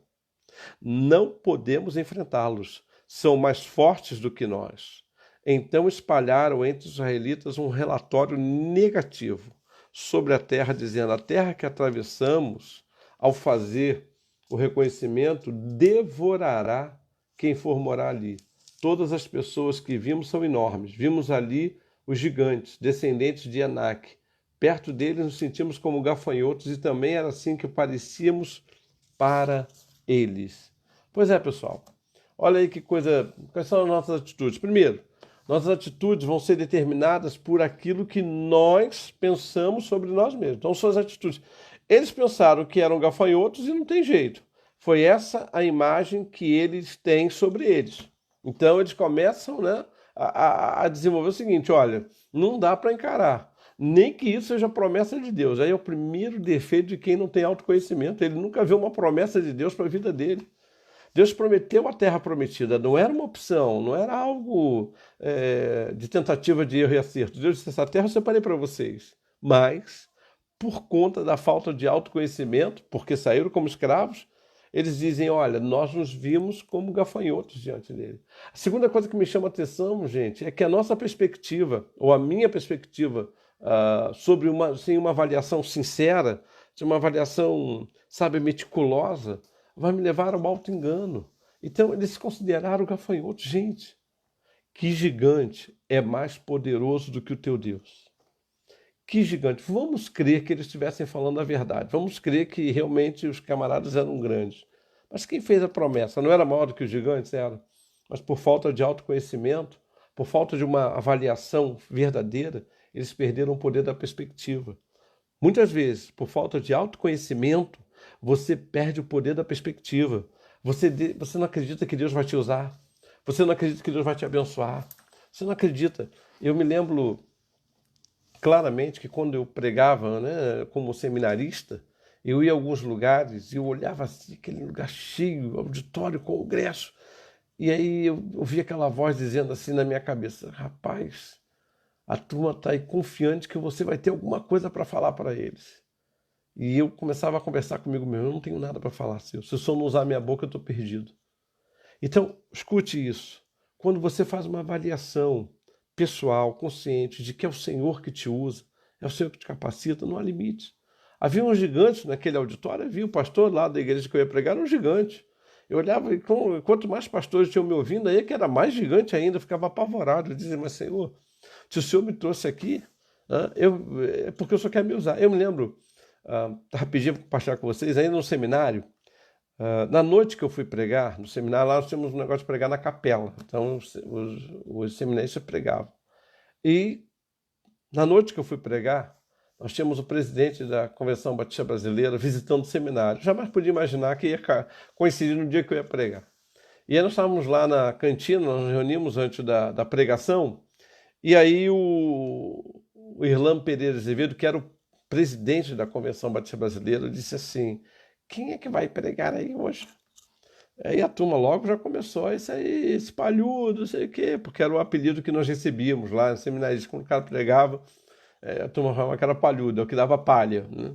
Speaker 1: Não podemos enfrentá-los. São mais fortes do que nós. Então espalharam entre os israelitas um relatório negativo sobre a terra, dizendo: a terra que atravessamos ao fazer o reconhecimento devorará quem for morar ali. Todas as pessoas que vimos são enormes. Vimos ali os gigantes, descendentes de Anak. Perto deles nos sentimos como gafanhotos e também era assim que parecíamos para eles. Pois é, pessoal. Olha aí que coisa. Quais são as nossas atitudes? Primeiro, nossas atitudes vão ser determinadas por aquilo que nós pensamos sobre nós mesmos. Então, suas atitudes. Eles pensaram que eram gafanhotos e não tem jeito. Foi essa a imagem que eles têm sobre eles. Então, eles começam, né, a desenvolver o seguinte: olha, não dá para encarar. Nem que isso seja promessa de Deus. Aí é o primeiro defeito de quem não tem autoconhecimento. Ele nunca viu uma promessa de Deus para a vida dele. Deus prometeu a terra prometida, não era uma opção, não era algo de tentativa de erro e acerto. Deus disse: essa terra eu separei para vocês. Mas, por conta da falta de autoconhecimento, porque saíram como escravos, eles dizem: olha, nós nos vimos como gafanhotos diante dele. A segunda coisa que me chama a atenção, gente, é que a nossa perspectiva, ou a minha perspectiva, sobre uma avaliação sincera, uma avaliação, sabe, meticulosa, vai me levar ao auto-engano. Então, eles se consideraram gafanhotos. Gente, que gigante é mais poderoso do que o teu Deus? Que gigante. Vamos crer que eles estivessem falando a verdade. Vamos crer que realmente os camaradas eram grandes. Mas quem fez a promessa não era maior do que os gigantes? Era. Mas por falta de autoconhecimento, por falta de uma avaliação verdadeira, eles perderam o poder da perspectiva. Muitas vezes, por falta de autoconhecimento, você perde o poder da perspectiva. Você não acredita que Deus vai te usar. Você não acredita que Deus vai te abençoar. Você não acredita. Eu me lembro claramente que quando eu pregava, né, como seminarista, eu ia a alguns lugares e eu olhava assim, aquele lugar cheio, auditório, congresso. E aí eu ouvia aquela voz dizendo assim na minha cabeça: rapaz, a turma está aí confiante que você vai ter alguma coisa para falar para eles. E eu começava a conversar comigo mesmo: eu não tenho nada para falar, Senhor. Se eu só não usar minha boca, eu estou perdido. Então, escute isso. Quando você faz uma avaliação pessoal, consciente de que é o Senhor que te usa, é o Senhor que te capacita, não há limite. Havia um gigante naquele auditório, havia o pastor lá da igreja que eu ia pregar, era um gigante. Eu olhava e quanto mais pastores tinham me ouvindo, aí que era mais gigante ainda, eu ficava apavorado. Eu dizia: mas Senhor, se o Senhor me trouxe aqui, é porque o Senhor quer me usar. Eu me lembro, rapidinho para compartilhar com vocês, ainda no seminário, Na noite que eu fui pregar, no seminário lá nós tínhamos um negócio de pregar na capela. Então os seminaristas pregavam. E na noite que eu fui pregar, nós tínhamos o presidente da Convenção Batista Brasileira visitando o seminário. Jamais podia imaginar que ia coincidir no dia que eu ia pregar. E aí nós estávamos lá na cantina, nós nos reunimos antes da pregação, e aí o Irlan Pereira Azevedo, que era o presidente da Convenção Batista Brasileira, disse assim: quem é que vai pregar aí hoje? Aí a turma logo já começou, isso aí, esse palhudo, não sei o quê, porque era o apelido que nós recebíamos lá no seminário. Quando o cara pregava, a turma falava que era palhudo, é o que dava palha, né?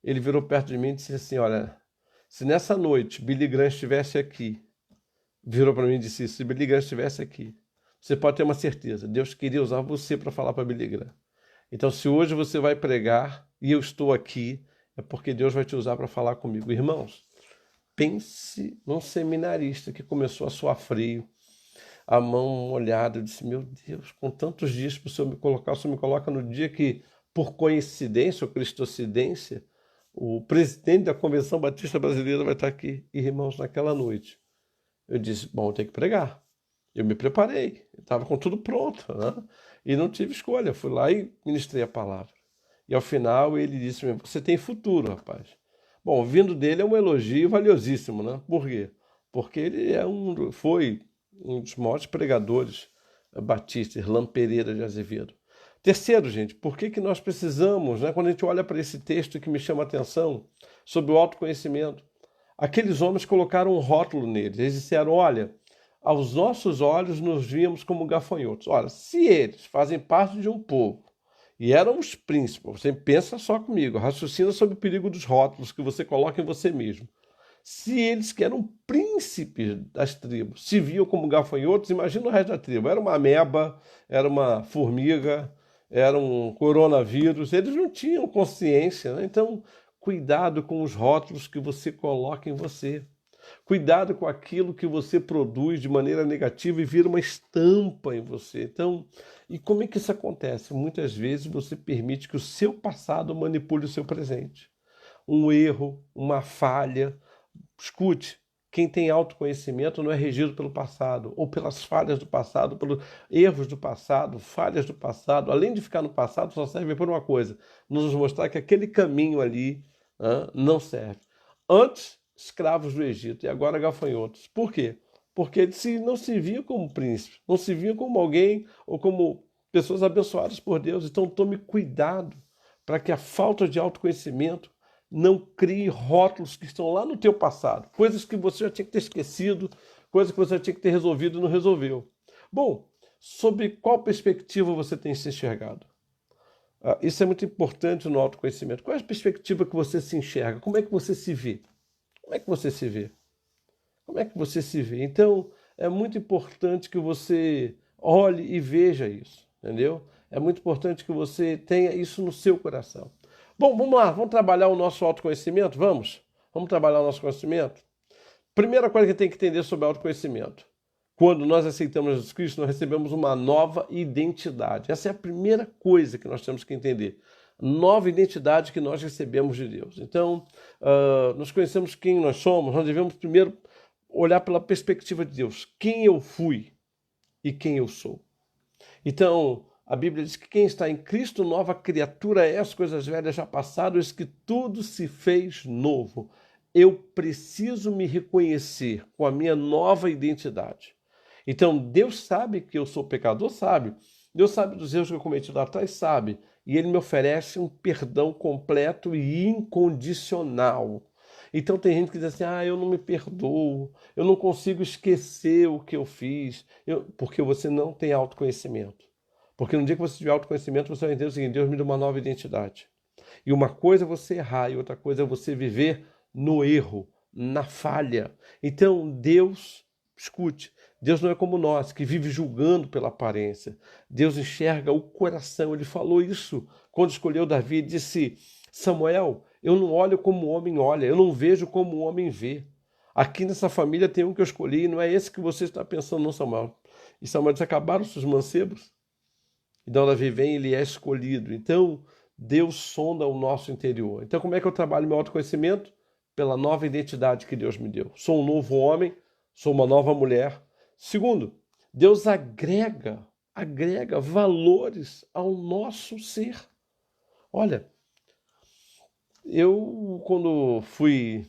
Speaker 1: Ele virou perto de mim e disse assim: olha, se nessa noite Billy Graham estivesse aqui, virou para mim e disse isso: se Billy Graham estivesse aqui, você pode ter uma certeza, Deus queria usar você para falar para Billy Graham. Então, se hoje você vai pregar e eu estou aqui, é porque Deus vai te usar para falar comigo. Irmãos, pense num seminarista que começou a suar frio, a mão molhada. Eu disse: meu Deus, com tantos dias para o Senhor me colocar, o Senhor me coloca no dia que, por coincidência ou cristocidência, o presidente da Convenção Batista Brasileira vai estar aqui. E, irmãos, naquela noite, eu disse: bom, eu tenho que pregar. Eu me preparei, estava com tudo pronto, né? E não tive escolha. Eu fui lá e ministrei a palavra. E ao final ele disse: você tem futuro, rapaz. Bom, vindo dele é um elogio valiosíssimo, né? Por quê? Porque ele foi um dos maiores pregadores batistas, Irlan Pereira de Azevedo. Terceiro, gente, por que nós precisamos, né, quando a gente olha para esse texto que me chama a atenção, sobre o autoconhecimento, aqueles homens colocaram um rótulo neles. Eles disseram: olha, aos nossos olhos nos víamos como gafanhotos. Ora, se eles fazem parte de um povo e eram os príncipes, você pensa só comigo, raciocina sobre o perigo dos rótulos que você coloca em você mesmo. Se eles, que eram príncipes das tribos, se viam como gafanhotos, imagina o resto da tribo. Era uma ameba, era uma formiga, era um coronavírus. Eles não tinham consciência, né? Então, cuidado com os rótulos que você coloca em você. Cuidado com aquilo que você produz de maneira negativa e vira uma estampa em você. Então, e como é que isso acontece? Muitas vezes você permite que o seu passado manipule o seu presente. Um erro, uma falha. Escute, quem tem autoconhecimento não é regido pelo passado, ou pelas falhas do passado, pelos erros do passado, falhas do passado. Além de ficar no passado, só serve por uma coisa: nos mostrar que aquele caminho ali não serve. Antes, escravos do Egito, e agora gafanhotos. Por quê? Porque eles não se viam como príncipes, não se viam como alguém ou como pessoas abençoadas por Deus. Então tome cuidado para que a falta de autoconhecimento não crie rótulos que estão lá no teu passado, coisas que você já tinha que ter esquecido, coisas que você já tinha que ter resolvido e não resolveu. Bom, sobre qual perspectiva você tem se enxergado? Isso é muito importante no autoconhecimento. Qual é a perspectiva que você se enxerga? Como é que você se vê? Como é que você se vê? Como é que você se vê? Então, é muito importante que você olhe e veja isso, entendeu? É muito importante que você tenha isso no seu coração. Bom, vamos lá, vamos trabalhar o nosso autoconhecimento? Vamos? Vamos trabalhar o nosso conhecimento? Primeira coisa que tem que entender sobre autoconhecimento. Quando nós aceitamos Jesus Cristo, nós recebemos uma nova identidade. Essa é a primeira coisa que nós temos que entender. Nova identidade que nós recebemos de Deus. Então, nós conhecemos quem nós somos, nós devemos primeiro olhar pela perspectiva de Deus. Quem eu fui e quem eu sou. Então, a Bíblia diz que quem está em Cristo, nova criatura é, as coisas velhas já passaram, eis que tudo se fez novo. Eu preciso me reconhecer com a minha nova identidade. Então, Deus sabe que eu sou pecador, sabe. Deus sabe dos erros que eu cometi lá atrás, sabe. E Ele me oferece um perdão completo e incondicional. Então tem gente que diz assim: eu não me perdoo, eu não consigo esquecer o que eu fiz, porque você não tem autoconhecimento. Porque no dia que você tiver autoconhecimento, você vai entender o seguinte: Deus me deu uma nova identidade. E uma coisa é você errar, e outra coisa é você viver no erro, na falha. Então Deus, escute, Deus não é como nós, que vive julgando pela aparência. Deus enxerga o coração. Ele falou isso quando escolheu Davi. Ele disse: Samuel, eu não olho como o homem olha, eu não vejo como o homem vê. Aqui nessa família tem um que eu escolhi, e não é esse que você está pensando, não, Samuel. E Samuel disse: acabaram-se os mancebos? Então Davi vem, ele é escolhido. Então Deus sonda o nosso interior. Então como é que eu trabalho meu autoconhecimento? pela nova identidade que Deus me deu. Sou um novo homem, sou uma nova mulher. Segundo, Deus agrega valores ao nosso ser. Olha, eu quando fui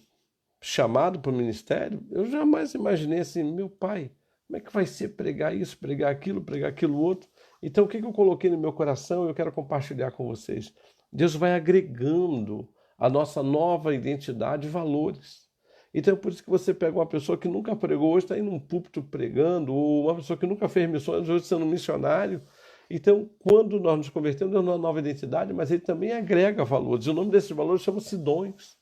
Speaker 1: chamado para o ministério, eu jamais imaginei assim, meu pai, como é que vai ser pregar isso, pregar aquilo outro? Então, o que eu coloquei no meu coração, eu quero compartilhar com vocês. Deus vai agregando a nossa nova identidade e valores. Então, por isso que você pega uma pessoa que nunca pregou, hoje está aí num púlpito pregando, ou uma pessoa que nunca fez missões, hoje sendo missionário. Então, quando nós nos convertemos, é uma nova identidade, mas ele também agrega valores. O nome desses valores chama-se dons.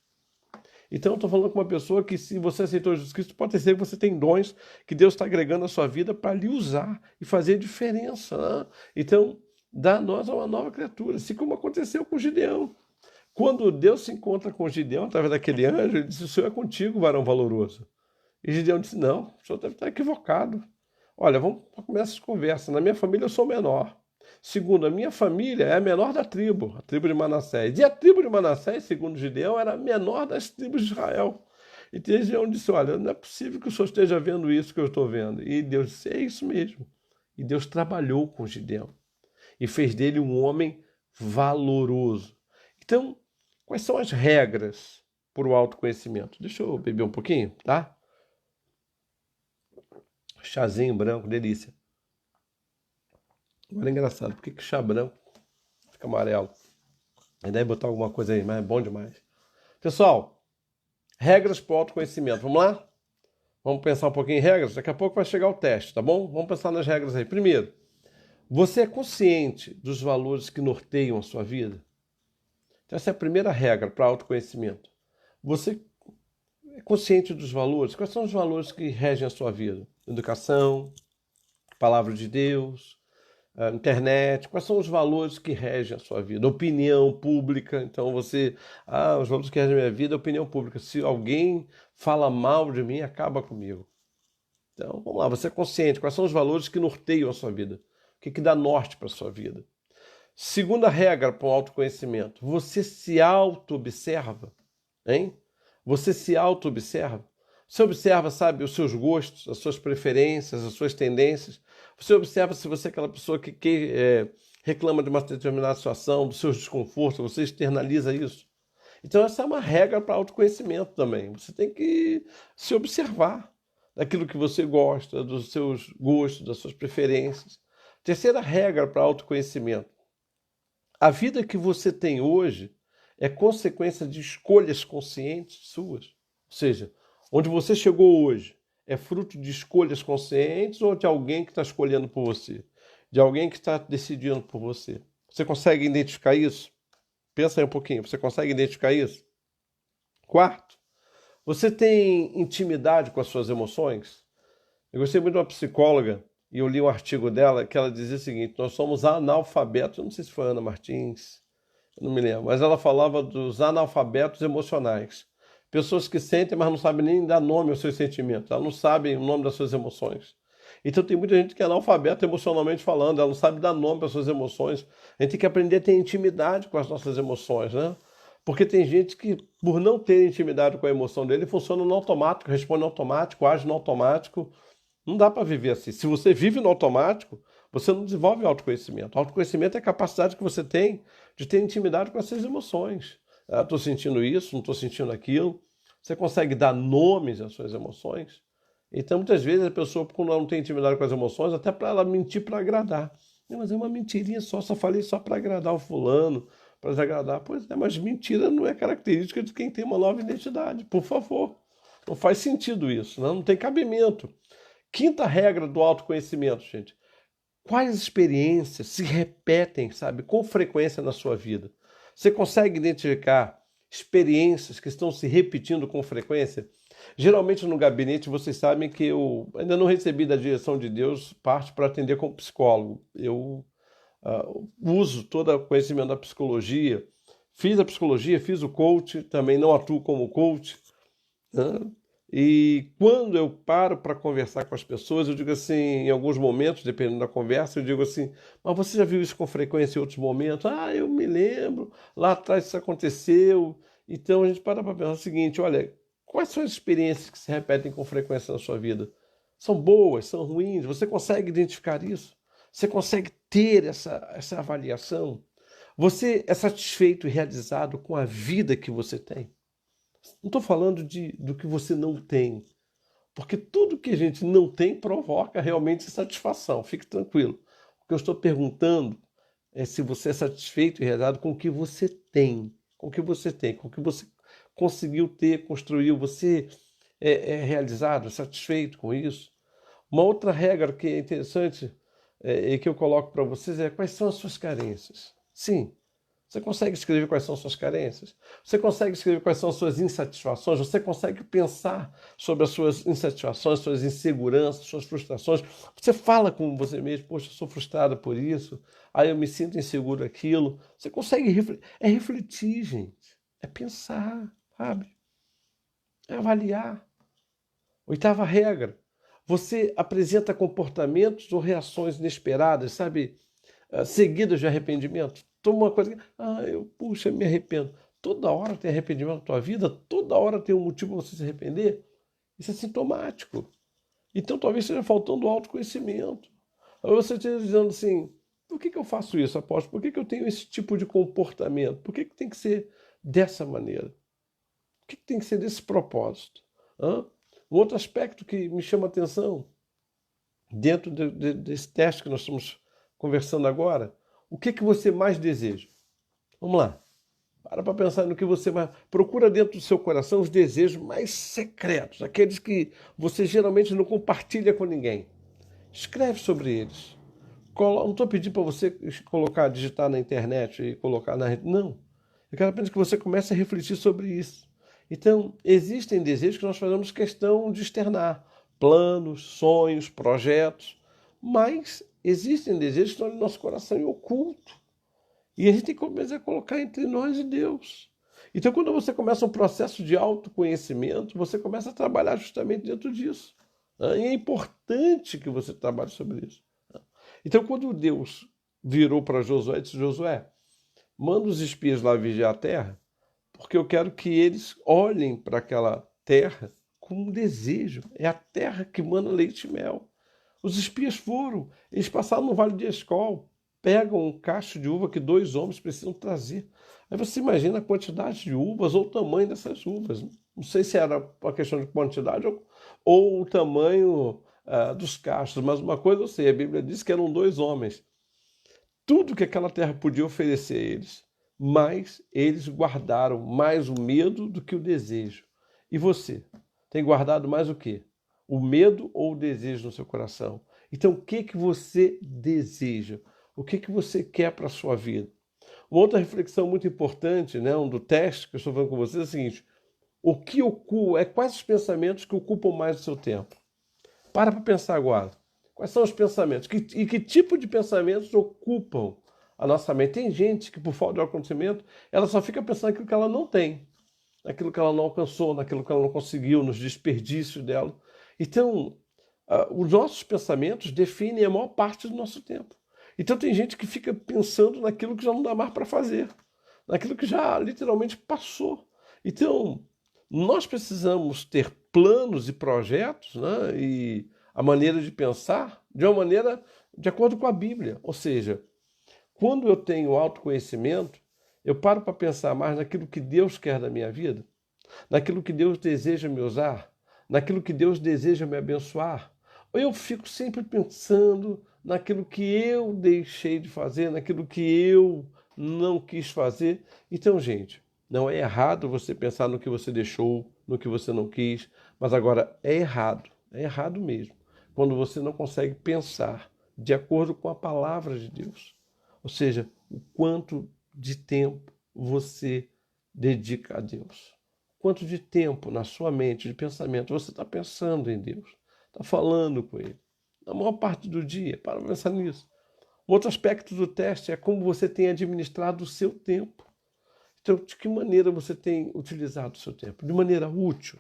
Speaker 1: Então, eu estou falando com uma pessoa que, se você aceitou Jesus Cristo, pode ser que você tem dons que Deus está agregando à sua vida para lhe usar e fazer diferença. Né? Então, dá a nós uma nova criatura, assim como aconteceu com Gideão. Quando Deus se encontra com Gideão, através daquele anjo, ele disse, o Senhor é contigo, varão valoroso. E Gideão disse, não, o senhor deve estar equivocado. Olha, vamos começar essa conversa. Na minha família eu sou menor. Segundo, a minha família é a menor da tribo, a tribo de Manassés. E a tribo de Manassés, segundo Gideão, era a menor das tribos de Israel. E Gideão disse, olha, não é possível que o senhor esteja vendo isso que eu estou vendo. E Deus disse, é isso mesmo. E Deus trabalhou com Gideão e fez dele um homem valoroso. Então, quais são as regras para o autoconhecimento? Deixa eu beber um pouquinho, tá? Chazinho branco, delícia. Agora é engraçado, por que chá branco fica amarelo? E daí botar alguma coisa aí, mas é bom demais. Pessoal, regras para o autoconhecimento. Vamos lá? Vamos pensar um pouquinho em regras? Daqui a pouco vai chegar o teste, tá bom? Vamos pensar nas regras aí. Primeiro, você é consciente dos valores que norteiam a sua vida? Então, essa é a primeira regra para autoconhecimento. Você é consciente dos valores? Quais são os valores que regem a sua vida? Educação, palavra de Deus, a internet. Quais são os valores que regem a sua vida? Opinião pública. Então você, os valores que regem a minha vida é opinião pública. Se alguém fala mal de mim, acaba comigo. Então, vamos lá, você é consciente. Quais são os valores que norteiam a sua vida? O que dá norte para a sua vida? Segunda regra para o autoconhecimento. Você se auto-observa, hein? Você se auto-observa. Você observa, sabe, os seus gostos, as suas preferências, as suas tendências. Você observa se você é aquela pessoa que reclama de uma determinada situação, dos seus desconfortos, você externaliza isso. Então essa é uma regra para autoconhecimento também. Você tem que se observar daquilo que você gosta, dos seus gostos, das suas preferências. Terceira regra para autoconhecimento. A vida que você tem hoje é consequência de escolhas conscientes suas. Ou seja, onde você chegou hoje é fruto de escolhas conscientes ou de alguém que está escolhendo por você? De alguém que está decidindo por você? Você consegue identificar isso? Pensa aí um pouquinho. Você consegue identificar isso? Quarto, você tem intimidade com as suas emoções? Eu gostei muito de uma psicóloga e eu li um artigo dela que ela dizia o seguinte, nós somos analfabetos, eu não sei se foi Ana Martins, eu não me lembro, mas ela falava dos analfabetos emocionais. Pessoas que sentem, mas não sabem nem dar nome aos seus sentimentos. Elas não sabem o nome das suas emoções. Então tem muita gente que é analfabeta emocionalmente falando, ela não sabe dar nome para as suas emoções. A gente tem que aprender a ter intimidade com as nossas emoções, né? Porque tem gente que, por não ter intimidade com a emoção dele, funciona no automático, responde no automático, age no automático. Não dá para viver assim. Se você vive no automático, você não desenvolve autoconhecimento. Autoconhecimento é a capacidade que você tem de ter intimidade com as suas emoções. Estou sentindo isso, não estou sentindo aquilo. Você consegue dar nomes às suas emoções? Então, muitas vezes, a pessoa, quando ela não tem intimidade com as emoções, até para ela mentir para agradar. Mas é uma mentirinha só falei só para agradar o fulano, para desagradar. Pois é, mas mentira não é característica de quem tem uma nova identidade. Por favor. Não faz sentido isso, não tem cabimento. Quinta regra do autoconhecimento, gente. Quais experiências se repetem, sabe, com frequência na sua vida? Você consegue identificar experiências que estão se repetindo com frequência? Geralmente no gabinete vocês sabem que eu ainda não recebi da direção de Deus parte para atender como psicólogo. Eu uso todo o conhecimento da psicologia, fiz a psicologia, fiz o coach, também não atuo como coach, né? E quando eu paro para conversar com as pessoas, eu digo assim, em alguns momentos, dependendo da conversa, eu digo assim, mas você já viu isso com frequência em outros momentos? Eu me lembro, lá atrás isso aconteceu. Então a gente para pensar o seguinte, olha, quais são as experiências que se repetem com frequência na sua vida? São boas, são ruins? Você consegue identificar isso? Você consegue ter essa avaliação? Você é satisfeito e realizado com a vida que você tem? Não estou falando do que você não tem, porque tudo que a gente não tem provoca realmente insatisfação, fique tranquilo. O que eu estou perguntando é se você é satisfeito e realizado com o que você tem, com o que você tem, com o que você conseguiu ter, construiu. Você é realizado, satisfeito com isso? Uma outra regra que é interessante e que eu coloco para vocês é quais são as suas carências. Sim, você consegue escrever quais são as suas carências? Você consegue escrever quais são as suas insatisfações? Você consegue pensar sobre as suas insatisfações, suas inseguranças, suas frustrações? Você fala com você mesmo, poxa, eu sou frustrada por isso, aí eu me sinto inseguro aquilo. Você consegue refletir? É refletir, gente. É pensar, sabe? É avaliar. Oitava regra. Você apresenta comportamentos ou reações inesperadas, sabe? Seguidas de arrependimento. Toma uma coisa que, puxa, me arrependo. Toda hora tem arrependimento na tua vida, toda hora tem um motivo para você se arrepender. Isso é sintomático. Então talvez esteja faltando autoconhecimento. Ou você esteja dizendo assim, por que eu faço isso, apóstolo? Por que eu tenho esse tipo de comportamento? Por que tem que ser dessa maneira? Por que tem que ser desse propósito? Um outro aspecto que me chama a atenção, dentro desse teste que nós estamos conversando agora, o que você mais deseja? Vamos lá. Para pensar no que você mais... Procura dentro do seu coração os desejos mais secretos, aqueles que você geralmente não compartilha com ninguém. Escreve sobre eles. Não estou pedindo para você digitar na internet e colocar na rede. Não. Eu quero apenas que você comece a refletir sobre isso. Então, existem desejos que nós fazemos questão de externar. Planos, sonhos, projetos. Mas existem desejos que estão no nosso coração em oculto. E a gente tem que começar a colocar entre nós e Deus. Então, quando você começa um processo de autoconhecimento, você começa a trabalhar justamente dentro disso. E é importante que você trabalhe sobre isso. Então, quando Deus virou para Josué e disse, Josué, manda os espias lá vigiar a terra, porque eu quero que eles olhem para aquela terra com um desejo. É a terra que manda leite e mel. Os espias foram, eles passaram no Vale de Escol, pegam um cacho de uva que 2 homens precisam trazer. Aí você imagina a quantidade de uvas ou o tamanho dessas uvas. Não sei se era uma questão de quantidade ou o tamanho dos cachos, mas uma coisa eu sei, a Bíblia diz que eram 2 homens. Tudo que aquela terra podia oferecer a eles, mas eles guardaram mais o medo do que o desejo. E você? Tem guardado mais o quê? O medo ou o desejo no seu coração? Então, o que você deseja? O que você quer para a sua vida? Uma outra reflexão muito importante, né, do teste que eu estou falando com vocês é o seguinte: quais os pensamentos que ocupam mais o seu tempo? Para pensar agora. Quais são os pensamentos? E que tipo de pensamentos ocupam a nossa mente? Tem gente que, por falta de acontecimento, ela só fica pensando naquilo que ela não tem, naquilo que ela não alcançou, naquilo que ela não conseguiu, nos desperdícios dela. Então, os nossos pensamentos definem a maior parte do nosso tempo. Então tem gente que fica pensando naquilo que já não dá mais para fazer, naquilo que já literalmente passou. Então, nós precisamos ter planos e projetos, né, e a maneira de pensar de uma maneira de acordo com a Bíblia. Ou seja, quando eu tenho autoconhecimento, eu paro para pensar mais naquilo que Deus quer da minha vida, naquilo que Deus deseja me usar, naquilo que Deus deseja me abençoar. Ou eu fico sempre pensando naquilo que eu deixei de fazer, naquilo que eu não quis fazer. Então, gente, não é errado você pensar no que você deixou, no que você não quis, mas agora é errado mesmo, quando você não consegue pensar de acordo com a palavra de Deus. Ou seja, o quanto de tempo você dedica a Deus. Quanto de tempo na sua mente, de pensamento, você está pensando em Deus, está falando com Ele. Na maior parte do dia, para pensar nisso. Um outro aspecto do teste é como você tem administrado o seu tempo. Então, de que maneira você tem utilizado o seu tempo? De maneira útil,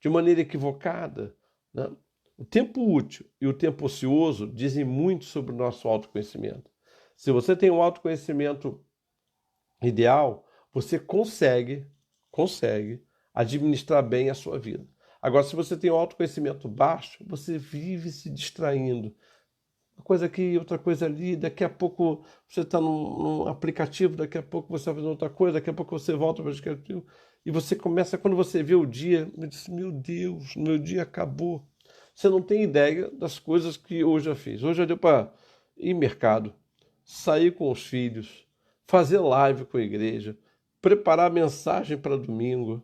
Speaker 1: de maneira equivocada, né? O tempo útil e o tempo ocioso dizem muito sobre o nosso autoconhecimento. Se você tem um autoconhecimento ideal, você consegue consegue administrar bem a sua vida. Agora, se você tem um autoconhecimento baixo, você vive se distraindo. Uma coisa aqui, outra coisa ali, daqui a pouco você está num aplicativo, daqui a pouco você vai fazer outra coisa, daqui a pouco você volta para o aplicativo, e você começa, quando você vê o dia, me diz, meu Deus, meu dia acabou. Você não tem ideia das coisas que hoje eu fiz. Hoje já deu para ir no mercado, sair com os filhos, fazer live com a igreja, preparar mensagem para domingo,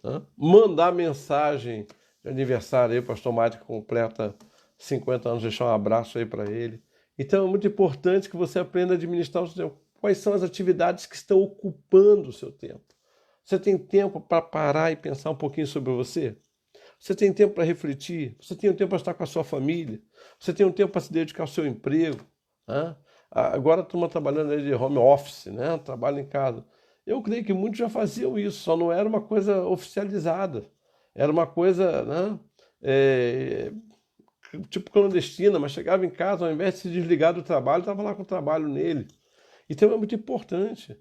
Speaker 1: tá? Mandar mensagem de aniversário aí, o pastor Mário que completa 50 anos, deixar um abraço aí para ele. Então é muito importante que você aprenda a administrar o seu tempo. Quais são as atividades que estão ocupando o seu tempo? Você tem tempo para parar e pensar um pouquinho sobre você? Você tem tempo para refletir? Você tem um tempo para estar com a sua família? Você tem um tempo para se dedicar ao seu emprego? Né? Agora a turma trabalhando aí de home office, né? Trabalho em casa. Eu creio que muitos já faziam isso, só não era uma coisa oficializada. Era uma coisa, né? Tipo clandestina, mas chegava em casa, ao invés de se desligar do trabalho, estava lá com o trabalho nele. Então é muito importante.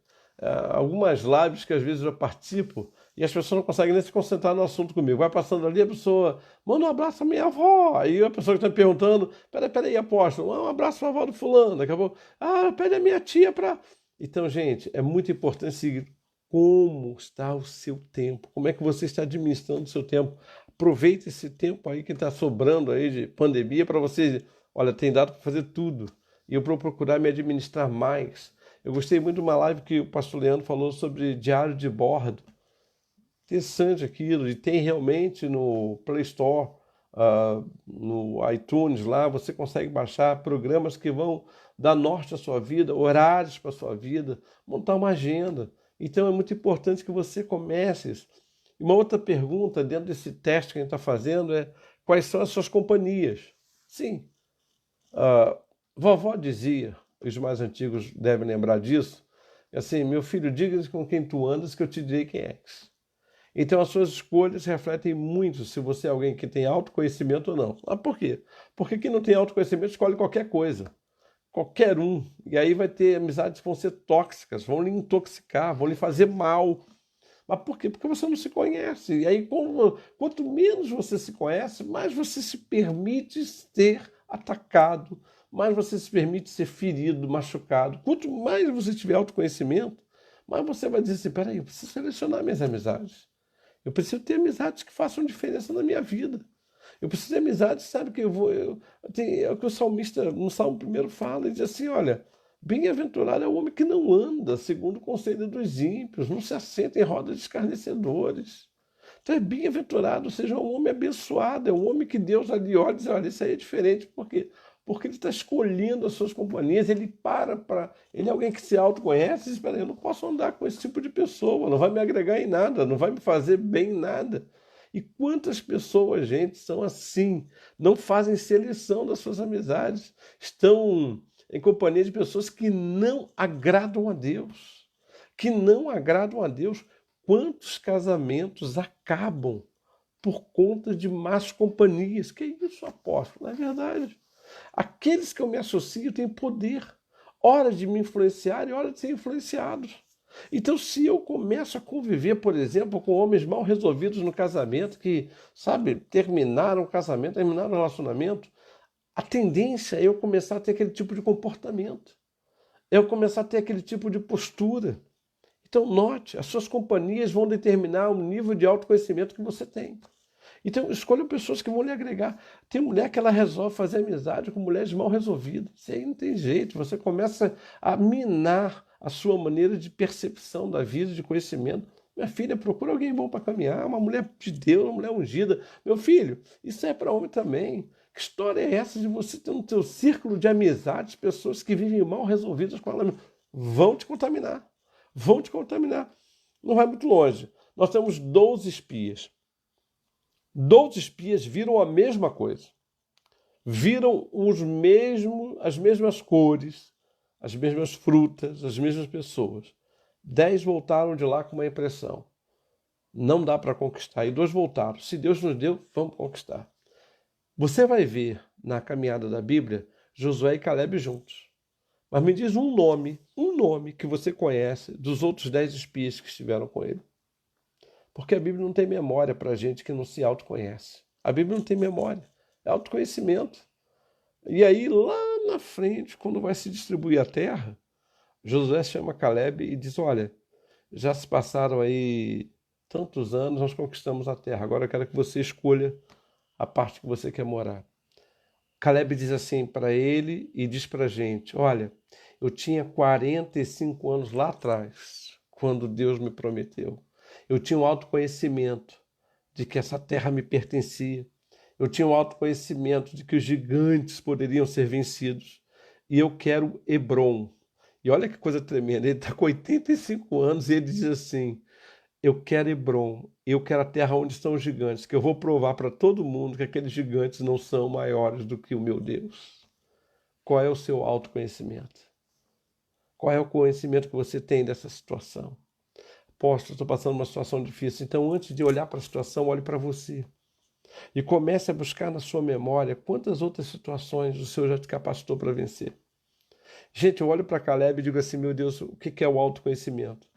Speaker 1: Algumas lives que às vezes eu participo e as pessoas não conseguem nem se concentrar no assunto comigo. Vai passando ali, a pessoa manda um abraço à minha avó. Aí a pessoa que está me perguntando, peraí, apóstolo, um abraço para a avó do fulano. Daqui a pouco, pede a minha tia para... Então, gente, é muito importante seguir como está o seu tempo, como é que você está administrando o seu tempo. Aproveite esse tempo aí que está sobrando aí de pandemia para você, olha, tem dado para fazer tudo. E eu vou procurar me administrar mais. Eu gostei muito de uma live que o pastor Leandro falou sobre diário de bordo. Interessante aquilo, e tem realmente no Play Store, no iTunes lá, você consegue baixar programas que vão dar norte à sua vida, horários para a sua vida, montar uma agenda. Então é muito importante que você comece isso. E uma outra pergunta dentro desse teste que a gente está fazendo é: quais são as suas companhias? Sim, vovó dizia, os mais antigos devem lembrar disso, assim, meu filho, diga com quem tu andas que eu te direi quem és. Então as suas escolhas refletem muito se você é alguém que tem autoconhecimento ou não. Por quê? Porque quem não tem autoconhecimento escolhe qualquer coisa. Qualquer um. E aí vai ter amizades que vão ser tóxicas, vão lhe intoxicar, vão lhe fazer mal. Mas por quê? Porque você não se conhece. E aí, quanto menos você se conhece, mais você se permite ser atacado, mais você se permite ser ferido, machucado. Quanto mais você tiver autoconhecimento, mais você vai dizer assim, peraí, eu preciso selecionar minhas amizades. Eu preciso ter amizades que façam diferença na minha vida. Eu preciso ter amizades, sabe, que é o que o salmista, no Salmo 1 fala, ele diz assim, olha, bem-aventurado é o homem que não anda segundo o conselho dos ímpios, não se assenta em rodas de escarnecedores. Então é bem-aventurado, ou seja, é um homem abençoado, é um homem que Deus ali olha e diz, olha, isso aí é diferente, por quê? Porque ele está escolhendo as suas companhias, ele ele é alguém que se autoconhece e diz, peraí, eu não posso andar com esse tipo de pessoa, não vai me agregar em nada, não vai me fazer bem em nada. E quantas pessoas, gente, são assim, não fazem seleção das suas amizades, estão em companhia de pessoas que não agradam a Deus, que não agradam a Deus. Quantos casamentos acabam por conta de más companhias? Que isso, apóstolo? É verdade. Aqueles que eu me associo têm poder, hora de me influenciar e hora de ser influenciados. Então, se eu começo a conviver, por exemplo, com homens mal resolvidos no casamento, que, sabe, terminaram o casamento, terminaram o relacionamento, a tendência é eu começar a ter aquele tipo de comportamento, é eu começar a ter aquele tipo de postura. Então, note, as suas companhias vão determinar o nível de autoconhecimento que você tem. Então, escolha pessoas que vão lhe agregar. Tem mulher que ela resolve fazer amizade com mulheres mal resolvidas. Isso aí não tem jeito. Você começa a minar a sua maneira de percepção da vida, de conhecimento. Minha filha, procura alguém bom para caminhar, uma mulher de Deus, uma mulher ungida. Meu filho, isso é para homem também. Que história é essa de você ter no seu círculo de amizades pessoas que vivem mal resolvidas com ela? Vão te contaminar. Vão te contaminar. Não vai muito longe. Nós temos 12 espias. 12 espias viram a mesma coisa. Viram as mesmas cores, as mesmas frutas, as mesmas pessoas. 10 voltaram de lá com uma impressão. Não dá para conquistar. E 2 voltaram. Se Deus nos deu, vamos conquistar. Você vai ver na caminhada da Bíblia, Josué e Caleb juntos. Mas me diz um nome que você conhece dos outros 10 espias que estiveram com ele. Porque a Bíblia não tem memória para gente que não se autoconhece. A Bíblia não tem memória, é autoconhecimento. E aí, lá na frente, quando vai se distribuir a terra, Josué chama Caleb e diz: olha, já se passaram aí tantos anos, nós conquistamos a terra. Agora eu quero que você escolha a parte que você quer morar. Caleb diz assim para ele e diz para a gente: olha, eu tinha 45 anos lá atrás, quando Deus me prometeu. Eu tinha um autoconhecimento de que essa terra me pertencia. Eu tinha um autoconhecimento de que os gigantes poderiam ser vencidos. E eu quero Hebron. E olha que coisa tremenda, ele está com 85 anos e ele diz assim: eu quero Hebron, eu quero a terra onde estão os gigantes, que eu vou provar para todo mundo que aqueles gigantes não são maiores do que o meu Deus. Qual é o seu autoconhecimento? Qual é o conhecimento que você tem dessa situação? Apóstolo, estou passando uma situação difícil. Então, antes de olhar para a situação, olhe para você. E comece a buscar na sua memória quantas outras situações o Senhor já te capacitou para vencer. Gente, eu olho para Caleb e digo assim: meu Deus, o que é o autoconhecimento?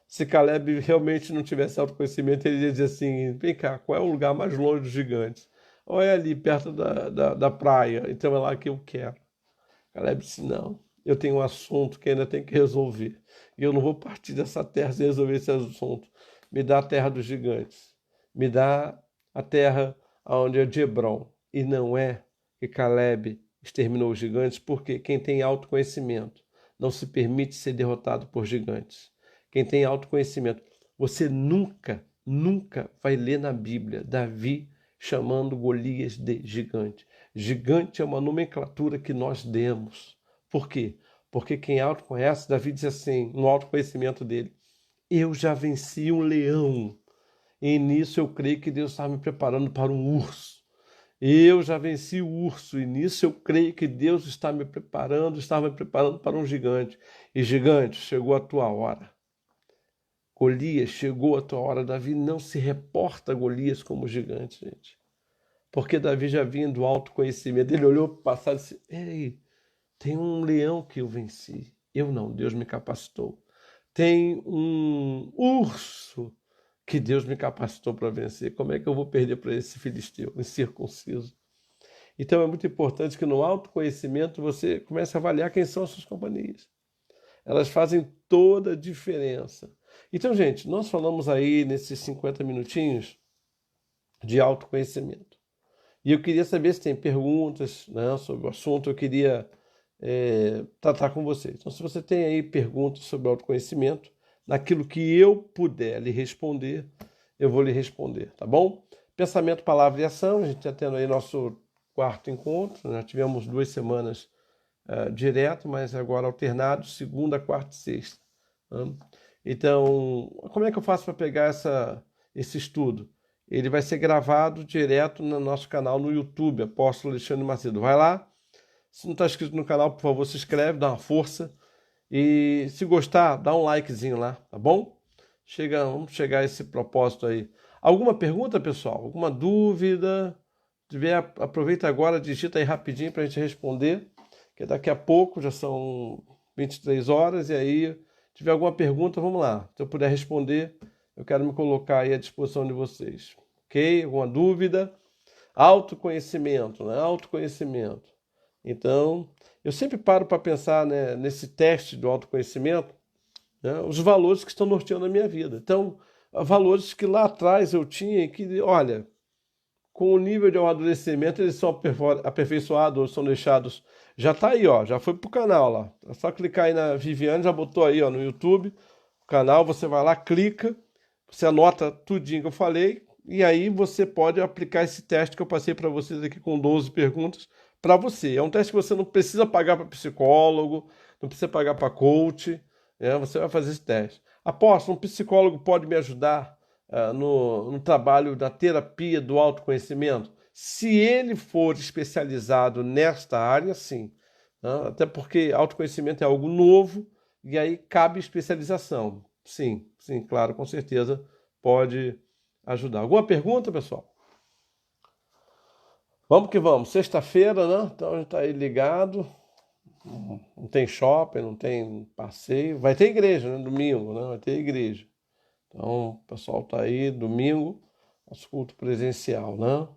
Speaker 1: Se Caleb realmente não tivesse autoconhecimento, ele ia dizer assim: vem cá, qual é o lugar mais longe dos gigantes? Ou é ali, perto da praia, então é lá que eu quero. Caleb disse: não, eu tenho um assunto que ainda tem que resolver. E eu não vou partir dessa terra sem resolver esse assunto. Me dá a terra dos gigantes. Me dá a terra onde é de Hebron. E não é que Caleb exterminou os gigantes, porque quem tem autoconhecimento não se permite ser derrotado por gigantes. Quem tem autoconhecimento, você nunca vai ler na Bíblia Davi chamando Golias de gigante. Gigante é uma nomenclatura que nós demos. Por quê? Porque quem autoconhece, Davi diz assim, no autoconhecimento dele: eu já venci um leão. E nisso eu creio que Deus estava me preparando para um urso. Eu já venci o urso, e nisso eu creio que Deus estava me preparando para um gigante. E gigante, chegou a tua hora. Golias, chegou a tua hora. Davi não se reporta a Golias como gigante, gente. Porque Davi já vinha do autoconhecimento. Ele olhou para o passado e disse: ei, tem um leão que eu venci. Eu não, Deus me capacitou. Tem um urso que Deus me capacitou para vencer. Como é que eu vou perder para esse filisteu incircunciso? Então é muito importante que no autoconhecimento você comece a avaliar quem são as suas companhias. Elas fazem toda a diferença. Então, gente, nós falamos aí nesses 50 minutinhos de autoconhecimento. E eu queria saber se tem perguntas, né, sobre o assunto. Eu queria tratar com vocês. Então, se você tem aí perguntas sobre autoconhecimento, naquilo que eu puder lhe responder, eu vou lhe responder, tá bom? Pensamento, palavra e ação. A gente está tendo aí nosso quarto encontro. Nós tivemos 2 semanas direto, mas agora alternado, segunda, quarta e sexta. Né? Então, como é que eu faço para pegar esse estudo? Ele vai ser gravado direto no nosso canal no YouTube, Apóstolo Alexandre Macedo. Vai lá. Se não está inscrito no canal, por favor, se inscreve, dá uma força. E se gostar, dá um likezinho lá, tá bom? Vamos chegar a esse propósito aí. Alguma pergunta, pessoal? Alguma dúvida? Se tiver, aproveita agora, digita aí rapidinho para a gente responder, que daqui a pouco já são 23 horas, e aí, se tiver alguma pergunta, vamos lá. Se eu puder responder, eu quero me colocar aí à disposição de vocês. Ok? Alguma dúvida? Autoconhecimento, né? Autoconhecimento. Então, eu sempre paro para pensar, né, nesse teste do autoconhecimento, né, os valores que estão norteando a minha vida. Então, valores que lá atrás eu tinha e que, olha, com o nível de amadurecimento, eles são aperfeiçoados ou são deixados. Já está aí, ó, já foi pro canal lá. É só clicar aí na Viviane, já botou aí, ó, no YouTube, o canal, você vai lá, clica, você anota tudinho que eu falei, e aí você pode aplicar esse teste que eu passei para vocês aqui com 12 perguntas para você. É um teste que você não precisa pagar para psicólogo, não precisa pagar para coach, né? Você vai fazer esse teste. Apóstolo, um psicólogo pode me ajudar no trabalho da terapia do autoconhecimento? Se ele for especializado nesta área, sim. Né? Até porque autoconhecimento é algo novo e aí cabe especialização. Sim, sim, claro, com certeza pode ajudar. Alguma pergunta, pessoal? Vamos que vamos. Sexta-feira, né? Então a gente está aí ligado. Não tem shopping, não tem passeio. Vai ter igreja, né? Domingo, né? Vai ter igreja. Então, o pessoal está aí, domingo, nosso culto presencial, né?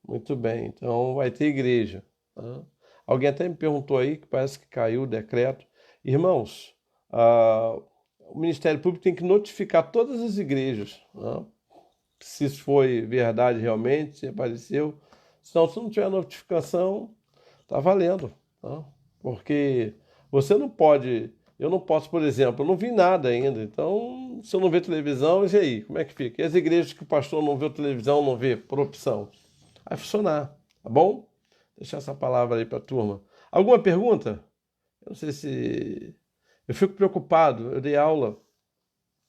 Speaker 1: Muito bem, então vai ter igreja, né? Alguém até me perguntou aí, que parece que caiu o decreto. Irmãos, o Ministério Público tem que notificar todas as igrejas, né? Se isso foi verdade realmente, se apareceu. Senão, se não tiver notificação, tá valendo, tá? Porque você não pode, eu não posso, por exemplo, eu não vi nada ainda. Então, se eu não ver televisão, e aí? Como é que fica? E as igrejas que o pastor não vê televisão, não vê por opção? Vai funcionar, tá bom? Deixar essa palavra aí para a turma. Alguma pergunta? Eu não sei se. Eu fico preocupado. Eu dei aula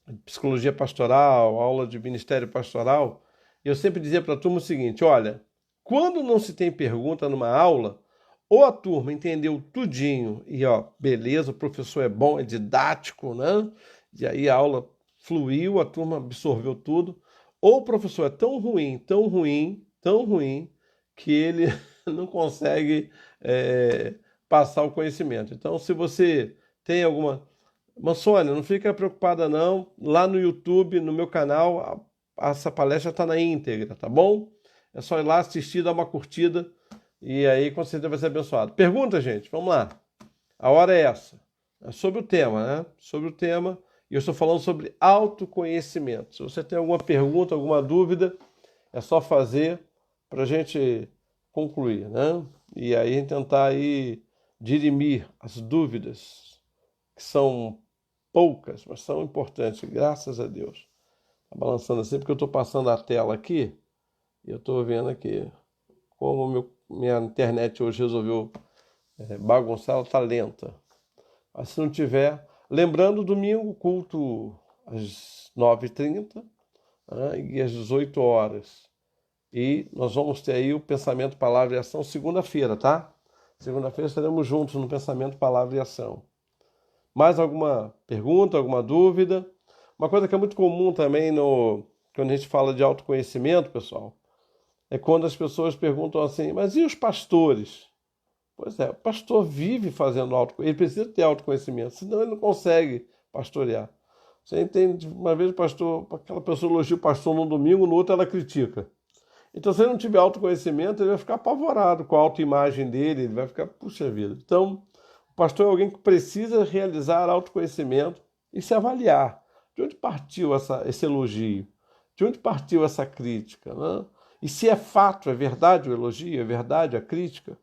Speaker 1: de psicologia pastoral, aula de ministério pastoral, e eu sempre dizia para a turma o seguinte: olha, quando não se tem pergunta numa aula, ou a turma entendeu tudinho e ó, beleza, o professor é bom, é didático, né? E aí a aula fluiu, a turma absorveu tudo, ou o professor é tão ruim, tão ruim, tão ruim, que ele não consegue passar o conhecimento. Então, se você tem alguma. Mas, Sônia, não fica preocupada não. Lá no YouTube, no meu canal, essa palestra está na íntegra, tá bom? É só ir lá assistir, dar uma curtida e aí com certeza vai ser abençoado. Pergunta, gente, vamos lá. A hora é essa. É sobre o tema, né? Sobre o tema. E eu estou falando sobre autoconhecimento. Se você tem alguma pergunta, alguma dúvida, é só fazer para a gente concluir, né? E aí tentar aí dirimir as dúvidas, que são poucas, mas são importantes, graças a Deus. Tá balançando assim, porque eu estou passando a tela aqui e eu estou vendo aqui como minha internet hoje resolveu bagunçar, ela está lenta. Mas se não tiver... Lembrando, domingo, culto às 9h30, né, e às 18 horas. E nós vamos ter aí o Pensamento, Palavra e Ação segunda-feira, tá? Segunda-feira estaremos juntos no Pensamento, Palavra e Ação. Mais alguma pergunta, alguma dúvida? Uma coisa que é muito comum também quando a gente fala de autoconhecimento, pessoal, é quando as pessoas perguntam assim, mas e os pastores? Pois é, o pastor vive fazendo autoconhecimento, ele precisa ter autoconhecimento, senão ele não consegue pastorear. Você entende? Uma vez o pastor, aquela pessoa elogia o pastor num domingo, no outro ela critica. Então, se ele não tiver autoconhecimento, ele vai ficar apavorado com a autoimagem dele, ele vai ficar, puxa vida. Então, o pastor é alguém que precisa realizar autoconhecimento e se avaliar. De onde partiu esse elogio? De onde partiu essa crítica? Né? E se é fato, é verdade o elogio, é verdade a crítica?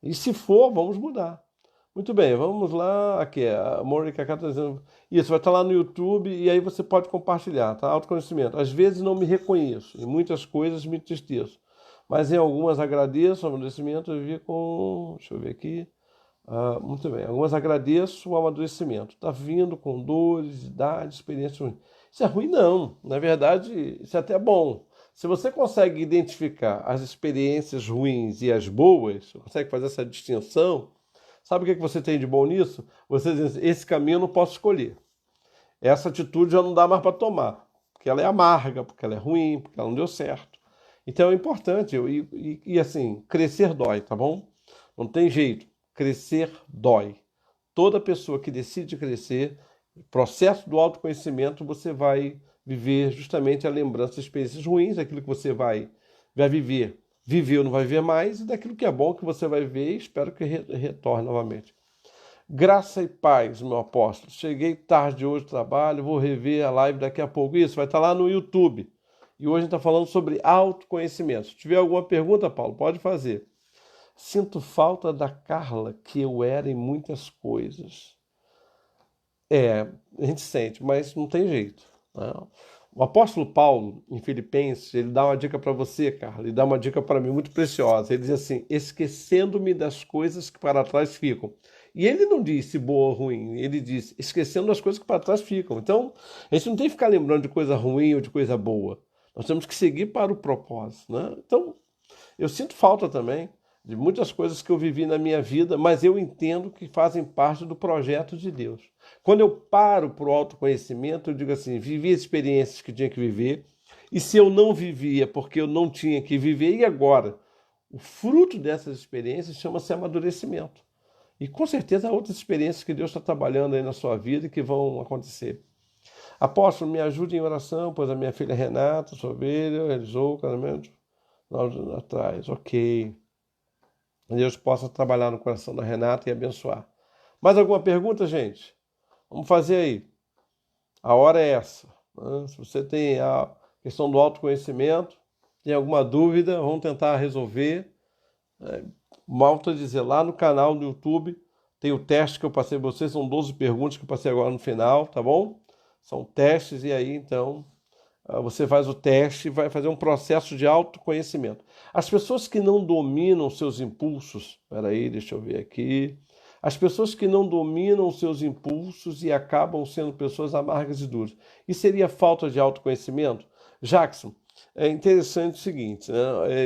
Speaker 1: E se for, vamos mudar. Muito bem, vamos lá. Aqui, a Mônica está dizendo. Isso, vai estar lá no YouTube e aí você pode compartilhar, tá? Autoconhecimento. Às vezes não me reconheço, em muitas coisas me entristeço, mas em algumas agradeço o amadurecimento. Eu vi com. Deixa eu ver aqui. Muito bem, algumas agradeço o amadurecimento. Está vindo com dores, idade, experiências ruins. Isso é ruim, não. Na verdade, isso é até bom. Se você consegue identificar as experiências ruins e as boas, consegue fazer essa distinção, sabe o que você tem de bom nisso? Você diz, esse caminho eu não posso escolher. Essa atitude já não dá mais para tomar, porque ela é amarga, porque ela é ruim, porque ela não deu certo. Então é importante, e assim, crescer dói, tá bom? Não tem jeito, crescer dói. Toda pessoa que decide crescer, processo do autoconhecimento, você vai viver justamente a lembrança de experiências ruins, daquilo que você vai viver, viveu, não vai viver mais, e daquilo que é bom que você vai ver e espero que retorne novamente. Graça e paz, meu apóstolo. Cheguei tarde hoje do trabalho, vou rever a live daqui a pouco. Isso, vai estar lá no YouTube. E hoje a gente está falando sobre autoconhecimento. Se tiver alguma pergunta, Paulo, pode fazer. Sinto falta da Carla, que eu era em muitas coisas. A gente sente, mas não tem jeito, né? O apóstolo Paulo, em Filipenses, ele dá uma dica para você, Carla, ele dá uma dica para mim muito preciosa. Ele diz assim, esquecendo-me das coisas que para trás ficam. E ele não disse boa ou ruim, ele disse esquecendo das coisas que para trás ficam. Então, a gente não tem que ficar lembrando de coisa ruim ou de coisa boa. Nós temos que seguir para o propósito, né? Então, eu sinto falta também de muitas coisas que eu vivi na minha vida, mas eu entendo que fazem parte do projeto de Deus. Quando eu paro para o autoconhecimento, eu digo assim, vivi experiências que tinha que viver, e se eu não vivia porque eu não tinha que viver, e agora? O fruto dessas experiências chama-se amadurecimento. E com certeza há outras experiências que Deus está trabalhando aí na sua vida e que vão acontecer. Apóstolo, me ajude em oração, pois a minha filha Renata, sua ovelha, realizou o casamento 9 anos atrás. Ok. Deus possa trabalhar no coração da Renata e abençoar. Mais alguma pergunta, gente? Vamos fazer aí. A hora é essa. Se você tem a questão do autoconhecimento, tem alguma dúvida, vamos tentar resolver. Volto a dizer, lá no canal do YouTube tem o teste que eu passei para vocês, são 12 perguntas que eu passei agora no final, tá bom? São testes e aí então você faz o teste e vai fazer um processo de autoconhecimento. As pessoas que não dominam seus impulsos, peraí, deixa eu ver aqui. As pessoas que não dominam seus impulsos e acabam sendo pessoas amargas e duras. Isso seria falta de autoconhecimento? Jackson, é interessante o seguinte, né?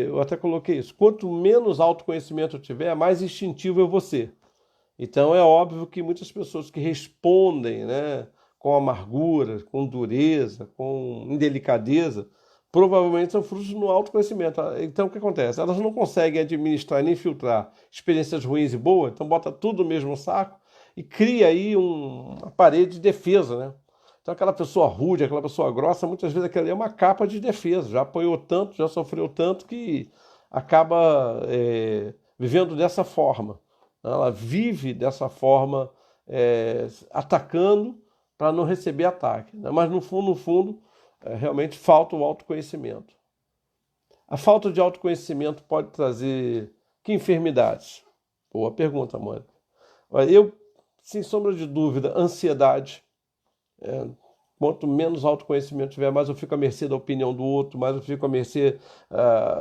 Speaker 1: Eu até coloquei isso. Quanto menos autoconhecimento eu tiver, mais instintivo eu vou ser. Então é óbvio que muitas pessoas que respondem, né, com amargura, com dureza, com indelicadeza, provavelmente são frutos do autoconhecimento. Então o que acontece? Elas não conseguem administrar nem filtrar experiências ruins e boas, então bota tudo no mesmo saco e cria aí uma parede de defesa, né? Então aquela pessoa rude, aquela pessoa grossa, muitas vezes aquela ali é uma capa de defesa, já apanhou tanto, já sofreu tanto que acaba vivendo dessa forma. Ela vive dessa forma, atacando para não receber ataque, né? Mas no fundo, realmente falta o autoconhecimento. A falta de autoconhecimento pode trazer que enfermidades? Boa pergunta, Mônica. Eu, sem sombra de dúvida, ansiedade. Quanto menos autoconhecimento tiver, mais eu fico à mercê da opinião do outro, mais eu fico à mercê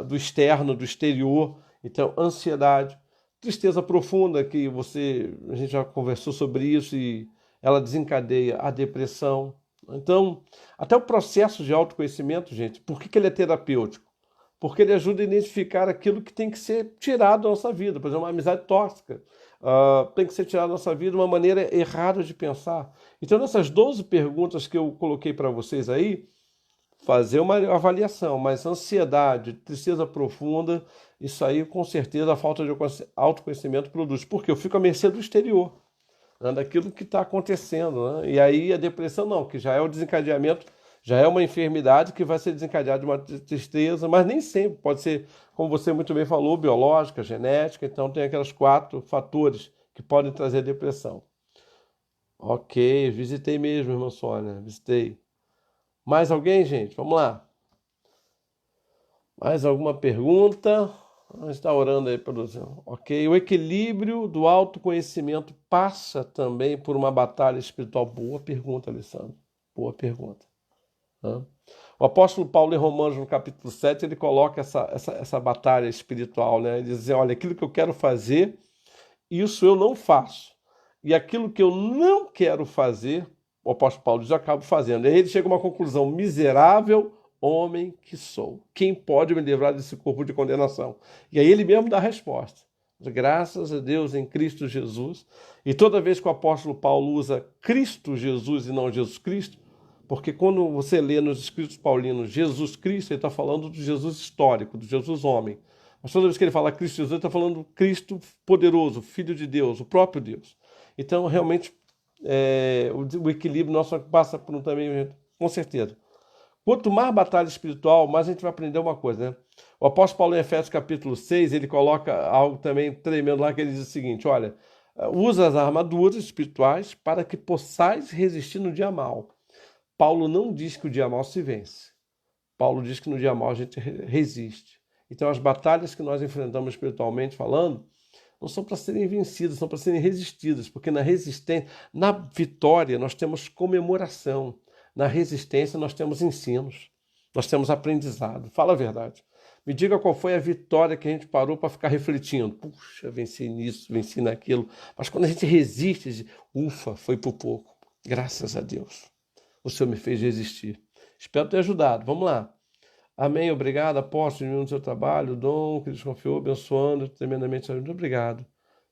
Speaker 1: do externo, do exterior. Então, ansiedade. Tristeza profunda, que a gente já conversou sobre isso e ela desencadeia a depressão. Então, até o processo de autoconhecimento, gente, por que ele é terapêutico? Porque ele ajuda a identificar aquilo que tem que ser tirado da nossa vida. Por exemplo, uma amizade tóxica tem que ser tirada da nossa vida, uma maneira errada de pensar. Então, nessas 12 perguntas que eu coloquei para vocês aí, fazer uma avaliação, mas ansiedade, tristeza profunda, isso aí com certeza a falta de autoconhecimento produz. Porque eu fico à mercê do exterior, né, daquilo que está acontecendo, né? E aí a depressão não, que já é o desencadeamento, já é uma enfermidade que vai ser desencadeada de uma tristeza, mas nem sempre, pode ser, como você muito bem falou, biológica, genética, então tem aqueles 4 fatores que podem trazer depressão. Ok, visitei mesmo, irmã Sônia, visitei. Mais alguém, gente? Vamos lá. Mais alguma pergunta? Vamos estar orando aí, produção. Ok. O equilíbrio do autoconhecimento passa também por uma batalha espiritual. Boa pergunta, Alessandro. Boa pergunta. O apóstolo Paulo, em Romanos, no capítulo 7, ele coloca essa batalha espiritual, né? Ele diz, olha, aquilo que eu quero fazer, isso eu não faço. E aquilo que eu não quero fazer, o apóstolo Paulo diz, eu acabo fazendo. E aí ele chega a uma conclusão: miserável homem que sou. Quem pode me livrar desse corpo de condenação? E aí ele mesmo dá a resposta. Graças a Deus em Cristo Jesus. E toda vez que o apóstolo Paulo usa Cristo Jesus e não Jesus Cristo, porque quando você lê nos escritos paulinos Jesus Cristo, ele está falando do Jesus histórico, do Jesus homem. Mas toda vez que ele fala Cristo Jesus, ele está falando do Cristo poderoso, Filho de Deus, o próprio Deus. Então, realmente, o equilíbrio nosso passa por um também, com certeza. Quanto mais batalha espiritual, mais a gente vai aprender uma coisa, né? O apóstolo Paulo, em Efésios capítulo 6, ele coloca algo também tremendo lá, que ele diz o seguinte, olha, usa as armaduras espirituais para que possais resistir no dia mal. Paulo não diz que o dia mal se vence. Paulo diz que no dia mal a gente resiste. Então as batalhas que nós enfrentamos espiritualmente falando, não são para serem vencidas, são para serem resistidas, porque na resistência, na vitória nós temos comemoração, na resistência nós temos ensinos, nós temos aprendizado. Fala a verdade. Me diga qual foi a vitória que a gente parou para ficar refletindo. Puxa, venci nisso, venci naquilo. Mas quando a gente resiste, ufa, foi por pouco. Graças a Deus. O Senhor me fez resistir. Espero ter ajudado. Vamos lá. Amém. Obrigado, apóstolo, no seu trabalho. Dom, que Deus confiou, abençoando tremendamente. Muito obrigado.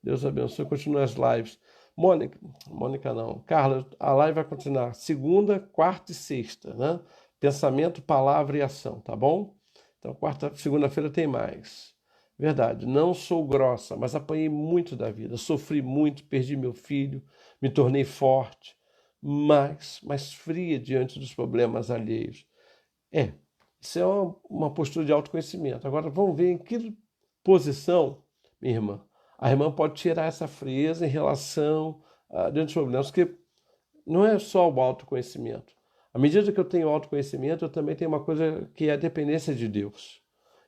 Speaker 1: Deus abençoe. Continue as lives. Mônica não. Carla, a live vai continuar segunda, quarta e sexta, né? Pensamento, palavra e ação, tá bom? Então, segunda-feira tem mais. Verdade, não sou grossa, mas apanhei muito da vida. Sofri muito, perdi meu filho, me tornei forte. mais fria diante dos problemas alheios. Isso é uma postura de autoconhecimento. Agora vamos ver em que posição, minha irmã, a irmã pode tirar essa frieza em relação diante dos problemas, porque não é só o autoconhecimento. À medida que eu tenho autoconhecimento, eu também tenho uma coisa que é a dependência de Deus.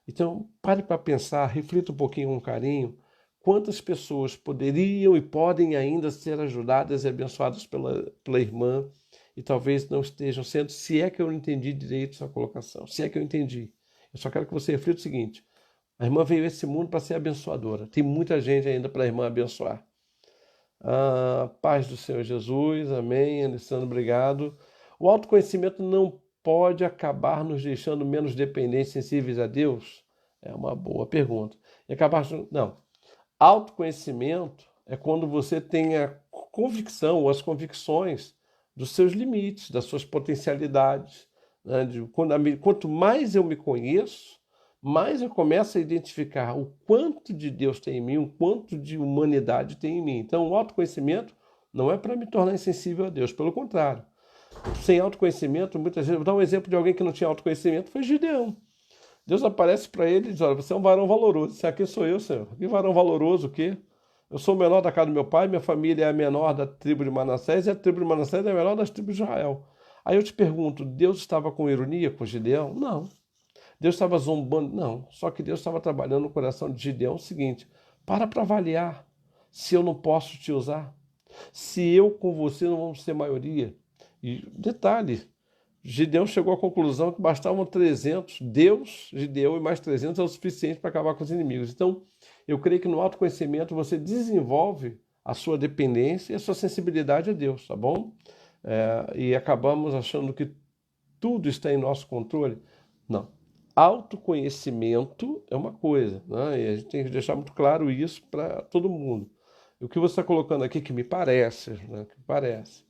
Speaker 1: Então, pare para pensar, reflita um pouquinho com carinho, quantas pessoas poderiam e podem ainda ser ajudadas e abençoadas pela irmã e talvez não estejam sendo, se é que eu entendi direito sua colocação, se é que eu entendi. Eu só quero que você reflita o seguinte, a irmã veio a esse mundo para ser abençoadora. Tem muita gente ainda para a irmã abençoar. Paz do Senhor Jesus, amém. Alessandro, obrigado. O autoconhecimento não pode acabar nos deixando menos dependentes, sensíveis a Deus? É uma boa pergunta. Não. Autoconhecimento é quando você tem a convicção ou as convicções dos seus limites, das suas potencialidades. Né? Quanto mais eu me conheço, mais eu começo a identificar o quanto de Deus tem em mim, o quanto de humanidade tem em mim. Então, o autoconhecimento não é para me tornar insensível a Deus, pelo contrário. Sem autoconhecimento, muitas vezes, vou dar um exemplo de alguém que não tinha autoconhecimento, foi Gideão. Deus aparece para ele e diz, olha, você é um varão valoroso. Disse, aqui sou eu, Senhor. Que varão valoroso, o quê? Eu sou o menor da casa do meu pai, minha família é a menor da tribo de Manassés, e a tribo de Manassés é a menor das tribos de Israel. Aí eu te pergunto, Deus estava com ironia com Gideão? Não. Deus estava zombando? Não. Só que Deus estava trabalhando no coração de Gideão o seguinte, para avaliar se eu não posso te usar. Se eu com você não vamos ser maioria. E detalhe, Gideão chegou à conclusão que bastavam 300, Deus, Gideão e mais 300 é o suficiente para acabar com os inimigos. Então, eu creio que no autoconhecimento você desenvolve a sua dependência e a sua sensibilidade a Deus, tá bom? E acabamos achando que tudo está em nosso controle. Não. Autoconhecimento é uma coisa, né? E a gente tem que deixar muito claro isso para todo mundo. E o que você está colocando aqui, que me parece, né? Que parece.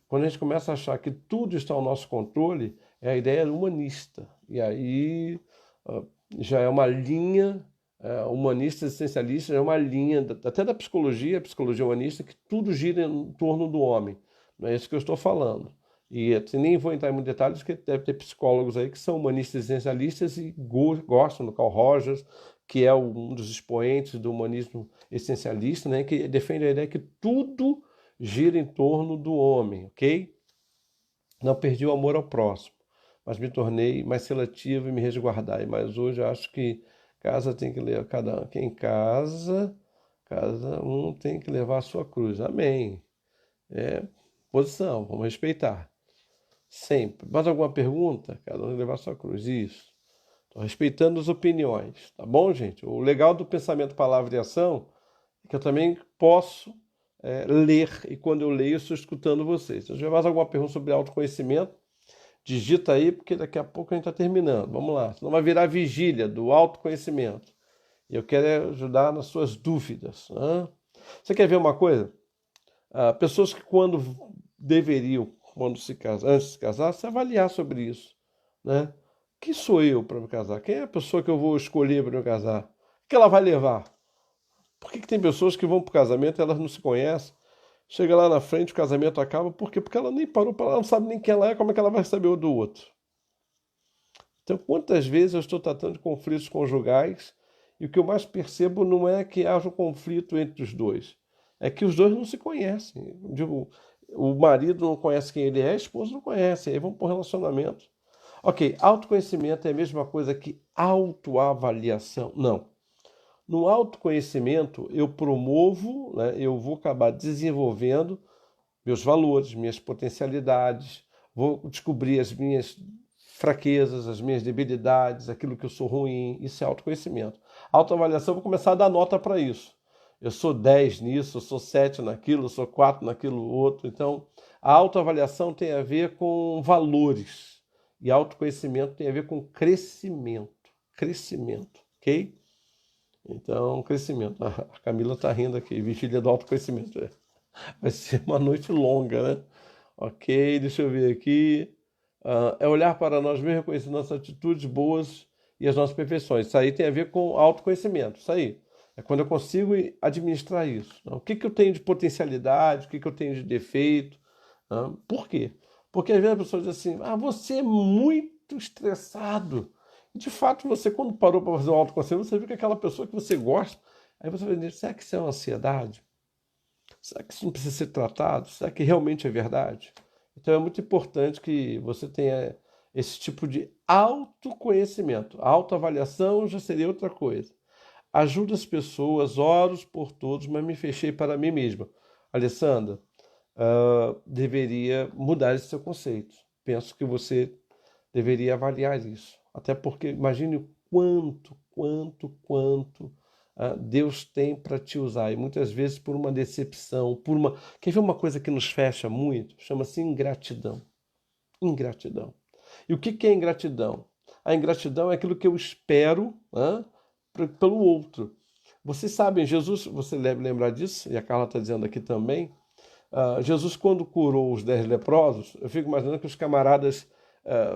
Speaker 1: Quando a gente começa a achar que tudo está ao nosso controle, é a ideia humanista. E aí já é uma linha humanista existencialista, é uma linha até da psicologia, a psicologia humanista, que tudo gira em torno do homem. Não é isso que eu estou falando. E assim, nem vou entrar em muitos detalhes, porque deve ter psicólogos aí que são humanistas existencialistas e gostam do Carl Rogers, que é um dos expoentes do humanismo existencialista, né, que defende a ideia que tudo gira em torno do homem, ok? Não perdi o amor ao próximo, mas me tornei mais seletivo e me resguardai. Mas hoje eu acho que casa tem que levar, quem casa, cada um tem que levar a sua cruz. Amém. Posição, vamos respeitar. Sempre. Mais alguma pergunta? Cada um tem que levar a sua cruz. Isso. Estou respeitando as opiniões, tá bom, gente? O legal do pensamento, palavra e ação é que eu também posso ler, e quando eu leio, eu estou escutando vocês. Então, se tiver mais alguma pergunta sobre autoconhecimento, digita aí, porque daqui a pouco a gente está terminando. Vamos lá, senão vai virar vigília do autoconhecimento. E eu quero ajudar nas suas dúvidas. Né? Você quer ver uma coisa? Pessoas que quando deveriam, antes de se casar, se avaliar sobre isso. Né? Quem sou eu para me casar? Quem é a pessoa que eu vou escolher para me casar? O que ela vai levar? Por que tem pessoas que vão para o casamento e elas não se conhecem? Chega lá na frente, o casamento acaba. Por quê? Porque ela nem parou para ela, não sabe nem quem ela é, como é que ela vai saber o do outro. Então, quantas vezes eu estou tratando de conflitos conjugais e o que eu mais percebo não é que haja um conflito entre os dois, é que os dois não se conhecem. Digo, o marido não conhece quem ele é, a esposa não conhece, aí vão para o relacionamento. Ok, autoconhecimento é a mesma coisa que autoavaliação? Não. No autoconhecimento, eu promovo, né, eu vou acabar desenvolvendo meus valores, minhas potencialidades, vou descobrir as minhas fraquezas, as minhas debilidades, aquilo que eu sou ruim. Isso é autoconhecimento. Autoavaliação, eu vou começar a dar nota para isso. Eu sou 10 nisso, eu sou 7 naquilo, eu sou 4 naquilo outro. Então, a autoavaliação tem a ver com valores. E autoconhecimento tem a ver com crescimento. Crescimento, ok? Então, crescimento. A Camila está rindo aqui, vigília do autoconhecimento. Vai ser uma noite longa, né? Ok, deixa eu ver aqui. É olhar para nós mesmos, reconhecer nossas atitudes boas e as nossas perfeições. Isso aí tem a ver com autoconhecimento. Isso aí. É quando eu consigo administrar isso. O que eu tenho de potencialidade, o que eu tenho de defeito, Por quê? Porque às vezes a pessoa diz assim, você é muito estressado. E, de fato, você quando parou para fazer um autoconhecimento, você viu que aquela pessoa que você gosta, aí você vai dizer, será que isso é uma ansiedade? Será que isso não precisa ser tratado? Será que realmente é verdade? Então é muito importante que você tenha esse tipo de autoconhecimento. A autoavaliação já seria outra coisa. Ajudo as pessoas, oro por todos, mas me fechei para mim mesma. Alessandra, deveria mudar esse seu conceito. Penso que você deveria avaliar isso. Até porque imagine o quanto Deus tem para te usar. E muitas vezes por uma decepção, por uma. Quer ver uma coisa que nos fecha muito? Chama-se ingratidão. Ingratidão. E o que é ingratidão? A ingratidão é aquilo que eu espero pelo outro. Vocês sabem, Jesus, você deve lembrar disso, e a Carla está dizendo aqui também, Jesus, quando curou os 10 leprosos, eu fico imaginando que os camaradas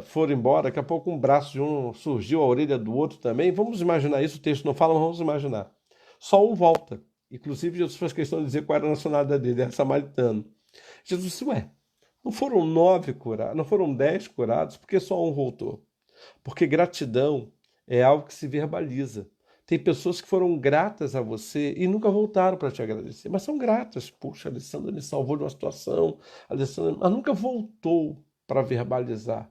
Speaker 1: foram embora, daqui a pouco um braço de um surgiu, a orelha do outro também. Vamos imaginar isso, o texto não fala, mas vamos imaginar. Só um volta. Inclusive, Jesus faz questão de dizer qual era a nacionalidade dele, era samaritano. Jesus disse, não foram 9 curados, não foram 10 curados, porque só um voltou? Porque gratidão é algo que se verbaliza. Tem pessoas que foram gratas a você e nunca voltaram para te agradecer, mas são gratas. Puxa, a Alessandra me salvou de uma situação, mas nunca voltou para verbalizar.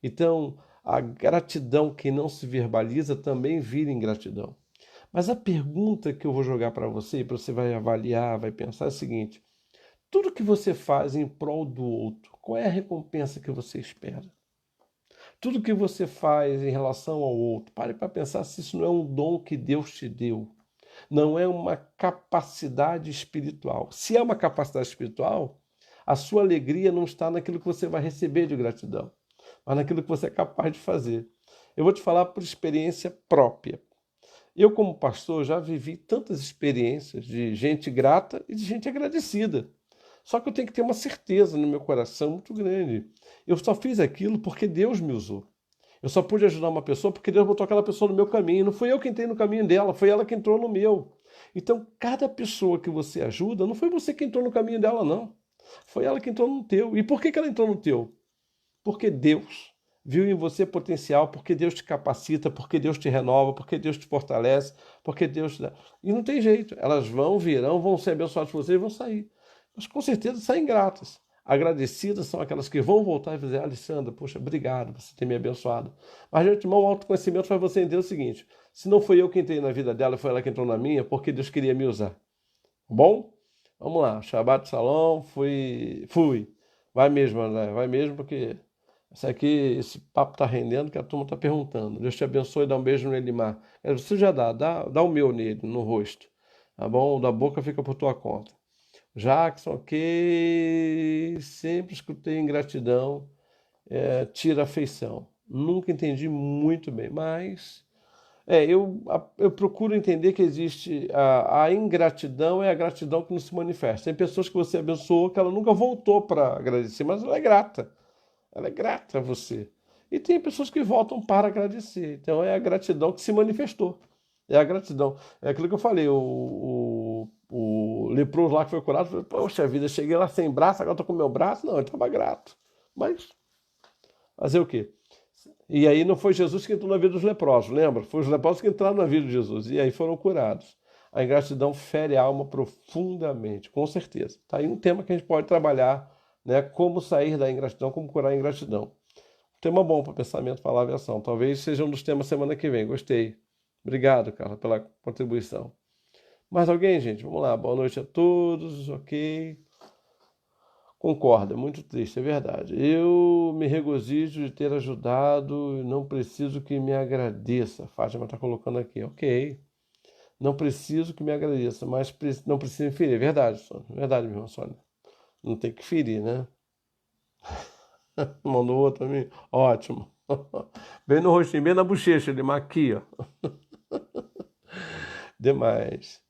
Speaker 1: Então, a gratidão que não se verbaliza também vira ingratidão. Mas a pergunta que eu vou jogar para você vai avaliar, vai pensar é a seguinte: tudo que você faz em prol do outro, qual é a recompensa que você espera? Tudo que você faz em relação ao outro, pare para pensar se isso não é um dom que Deus te deu. Não é uma capacidade espiritual. Se é uma capacidade espiritual, a sua alegria não está naquilo que você vai receber de gratidão, mas naquilo que você é capaz de fazer. Eu vou te falar por experiência própria. Eu, como pastor, já vivi tantas experiências de gente grata e de gente agradecida. Só que eu tenho que ter uma certeza no meu coração muito grande. Eu só fiz aquilo porque Deus me usou. Eu só pude ajudar uma pessoa porque Deus botou aquela pessoa no meu caminho. Não fui eu que entrei no caminho dela, foi ela que entrou no meu. Então, cada pessoa que você ajuda, não foi você que entrou no caminho dela, não. Foi ela que entrou no teu. E por que ela entrou no teu? Porque Deus viu em você potencial, porque Deus te capacita, porque Deus te renova, porque Deus te fortalece, porque Deus te dá. E não tem jeito. Elas virão, vão ser abençoadas por você e vão sair. Mas com certeza saem gratas. Agradecidas são aquelas que vão voltar e dizer, Alessandra, poxa, obrigado por você ter me abençoado. Mas de antemão, o autoconhecimento faz você entender o seguinte: se não foi eu que entrei na vida dela, foi ela que entrou na minha, porque Deus queria me usar. Bom? Vamos lá, Shabbat Shalom, fui. Vai mesmo, André, vai mesmo, porque esse papo tá rendendo que a turma tá perguntando. Deus te abençoe, dá um beijo no Elimar. Você já dá o meu nele, no rosto. Tá bom? O da boca fica por tua conta. Jackson, ok. Sempre escutei ingratidão, tira afeição. Nunca entendi muito bem, mas eu procuro entender que existe a ingratidão, é a gratidão que não se manifesta. Tem pessoas que você abençoou que ela nunca voltou para agradecer, mas ela é grata. Ela é grata a você. E tem pessoas que voltam para agradecer. Então é a gratidão que se manifestou. É a gratidão. É aquilo que eu falei, o leproso lá que foi curado, falou, poxa vida, cheguei lá sem braço, agora estou com meu braço. Não, ele estava grato. Mas fazer o quê? E aí não foi Jesus que entrou na vida dos leprosos, lembra? Foi os leprosos que entraram na vida de Jesus e aí foram curados. A ingratidão fere a alma profundamente, com certeza. Tá aí um tema que a gente pode trabalhar, né? Como sair da ingratidão, como curar a ingratidão. Tema bom para pensamento, palavra e ação. Talvez seja um dos temas semana que vem. Gostei. Obrigado, Carla, pela contribuição. Mais alguém, gente? Vamos lá. Boa noite a todos. Ok. Concordo, é muito triste, é verdade. Eu me regozijo de ter ajudado, não preciso que me agradeça. A Fátima está colocando aqui, ok. Não preciso que me agradeça, mas não precisa me ferir. É verdade, Sônia. É verdade, minha irmã Sônia. Não tem que ferir, né? Mandou outro pra mim? Ótimo. Bem no rostinho, bem na bochecha, ele aqui, ó. Demais.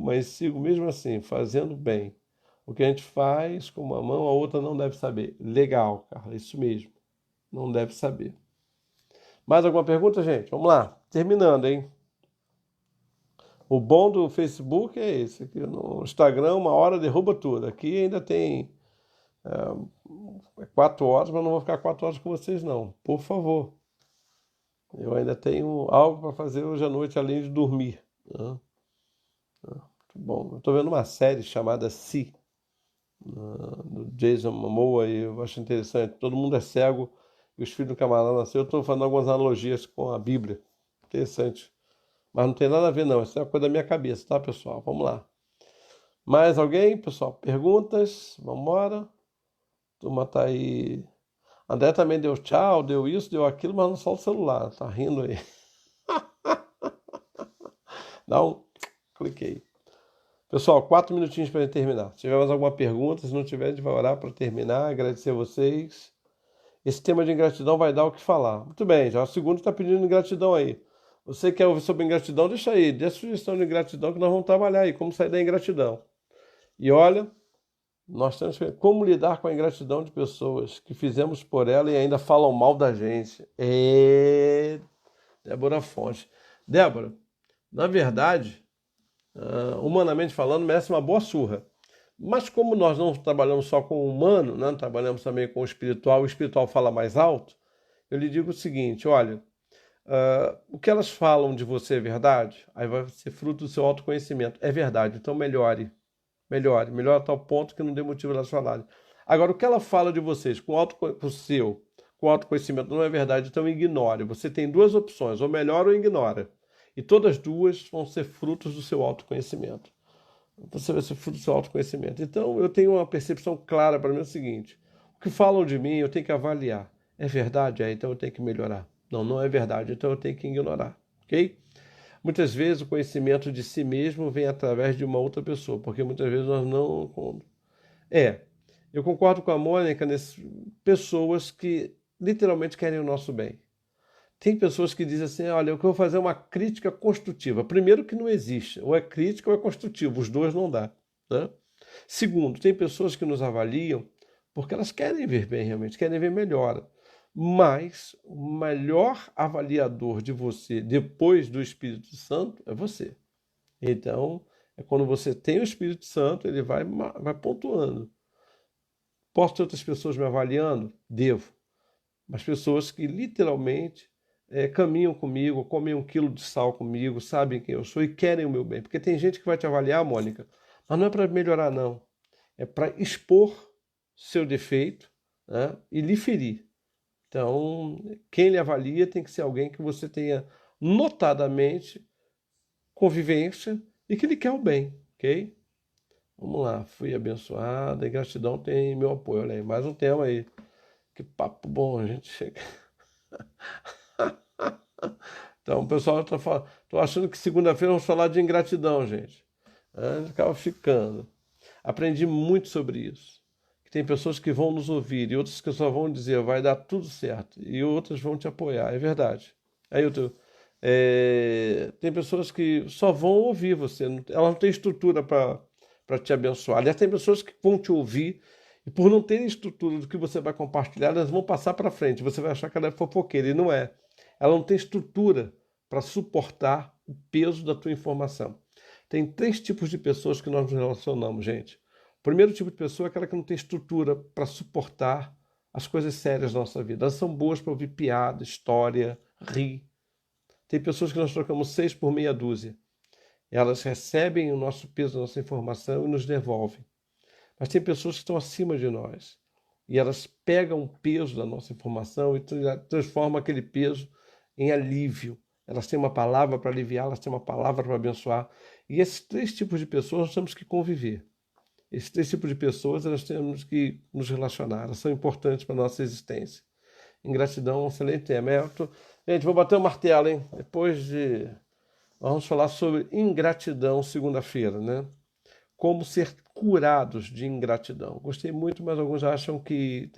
Speaker 1: Mas sigo mesmo assim, fazendo bem. O que a gente faz com uma mão, a outra não deve saber. Legal, Carla, isso mesmo. Não deve saber. Mais alguma pergunta, gente? Vamos lá. Terminando, hein? O bom do Facebook é esse. Aqui no Instagram, uma hora derruba tudo. Aqui ainda tem É 4 horas, mas não vou ficar 4 horas com vocês, não. Por favor. Eu ainda tenho algo para fazer hoje à noite, além de dormir, né? Muito bom. Eu estou vendo uma série chamada Si, do Jason Momoa, e eu acho interessante. Todo mundo é cego e os filhos do camarada nasceram. Eu estou fazendo algumas analogias com a Bíblia. Interessante. Mas não tem nada a ver, não. Isso é uma coisa da minha cabeça, tá, pessoal? Vamos lá. Mais alguém, pessoal? Perguntas? Vamos embora. A turma tá aí. André também deu tchau, deu isso, deu aquilo, mas não só o celular. Tá rindo aí. Dá um clique aí. Pessoal, 4 minutinhos para terminar. Se tiver mais alguma pergunta, se não tiver, a gente vai orar para terminar. Agradecer a vocês. Esse tema de ingratidão vai dar o que falar. Muito bem, já o segundo está pedindo ingratidão aí. Você quer ouvir sobre ingratidão? Deixa aí, dê a sugestão de ingratidão que nós vamos trabalhar aí, como sair da ingratidão. E olha, nós temos que como lidar com a ingratidão de pessoas que fizemos por ela e ainda falam mal da gente. Débora Fonte. Débora, na verdade, humanamente falando, merece uma boa surra. Mas como nós não trabalhamos só com o humano, né? Trabalhamos também com o espiritual fala mais alto, eu lhe digo o seguinte, olha, o que elas falam de você é verdade? Aí vai ser fruto do seu autoconhecimento. É verdade, então melhore a tal ponto que não dê motivo elas falarem. Agora, o que ela fala de vocês com autoconhecimento não é verdade, então ignore. Você tem duas opções, ou melhora ou ignora. E todas as duas vão ser frutos do seu autoconhecimento. Você vai ser fruto do seu autoconhecimento. Então, eu tenho uma percepção clara para mim é o seguinte: o que falam de mim, eu tenho que avaliar. É verdade? Então eu tenho que melhorar. Não, não é verdade, então eu tenho que ignorar. Ok? Muitas vezes o conhecimento de si mesmo vem através de uma outra pessoa, porque muitas vezes nós não. Eu concordo com a Mônica nessas pessoas que literalmente querem o nosso bem. Tem pessoas que dizem assim, olha, eu vou fazer uma crítica construtiva. Primeiro que não existe, ou é crítica ou é construtivo, os dois não dá, né? Segundo, tem pessoas que nos avaliam porque elas querem ver bem realmente, querem ver melhora. Mas o melhor avaliador de você depois do Espírito Santo é você. Então, é quando você tem o Espírito Santo, ele vai pontuando. Posso ter outras pessoas me avaliando? Devo. Mas pessoas que literalmente caminham comigo, comem 1 quilo de sal comigo, sabem quem eu sou e querem o meu bem. Porque tem gente que vai te avaliar, Mônica, mas não é para melhorar, não. É para expor seu defeito, né, e lhe ferir. Então, quem lhe avalia tem que ser alguém que você tenha notadamente convivência e que lhe quer o bem, ok? Vamos lá, fui abençoada, e gratidão tem meu apoio. Olha aí, mais um tema aí. Que papo bom, a gente chega. Então, o pessoal tô achando que segunda-feira vamos falar de ingratidão, gente. A gente acaba ficando. Aprendi muito sobre isso. Que tem pessoas que vão nos ouvir e outras que só vão dizer vai dar tudo certo e outras vão te apoiar. É verdade. Aí tem pessoas que só vão ouvir você. Ela não tem estrutura para te abençoar. Aliás, tem pessoas que vão te ouvir e por não terem estrutura do que você vai compartilhar, elas vão passar para frente. Você vai achar que ela é fofoqueira e não é. Ela não tem estrutura para suportar o peso da tua informação. Tem 3 tipos de pessoas que nós nos relacionamos, gente. O primeiro tipo de pessoa é aquela que não tem estrutura para suportar as coisas sérias da nossa vida. Elas são boas para ouvir piada, história, rir. Tem pessoas que nós trocamos 6 por meia dúzia. Elas recebem o nosso peso da nossa informação e nos devolvem. Mas tem pessoas que estão acima de nós. E elas pegam o peso da nossa informação e transformam aquele peso em alívio. Elas têm uma palavra para aliviar, elas têm uma palavra para abençoar. E esses 3 tipos de pessoas nós temos que conviver. Esses 3 tipos de pessoas nós temos que nos relacionar. Elas são importantes para a nossa existência. Ingratidão é um excelente tema. Gente, vou bater o martelo, hein? Vamos falar sobre ingratidão segunda-feira, né? Como ser curados de ingratidão. Gostei muito, mas alguns acham que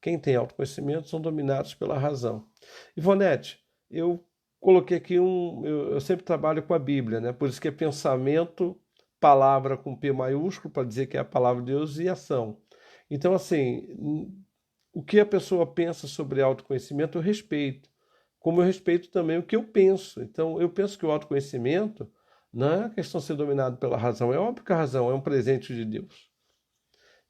Speaker 1: quem tem autoconhecimento são dominados pela razão. Ivonete, eu coloquei aqui eu sempre trabalho com a Bíblia, né? Por isso que é pensamento, palavra com P maiúsculo, para dizer que é a palavra de Deus, e ação. Então, assim, o que a pessoa pensa sobre autoconhecimento eu respeito, como eu respeito também o que eu penso. Então, eu penso que o autoconhecimento não é a questão de ser dominado pela razão. É óbvio que a razão é um presente de Deus.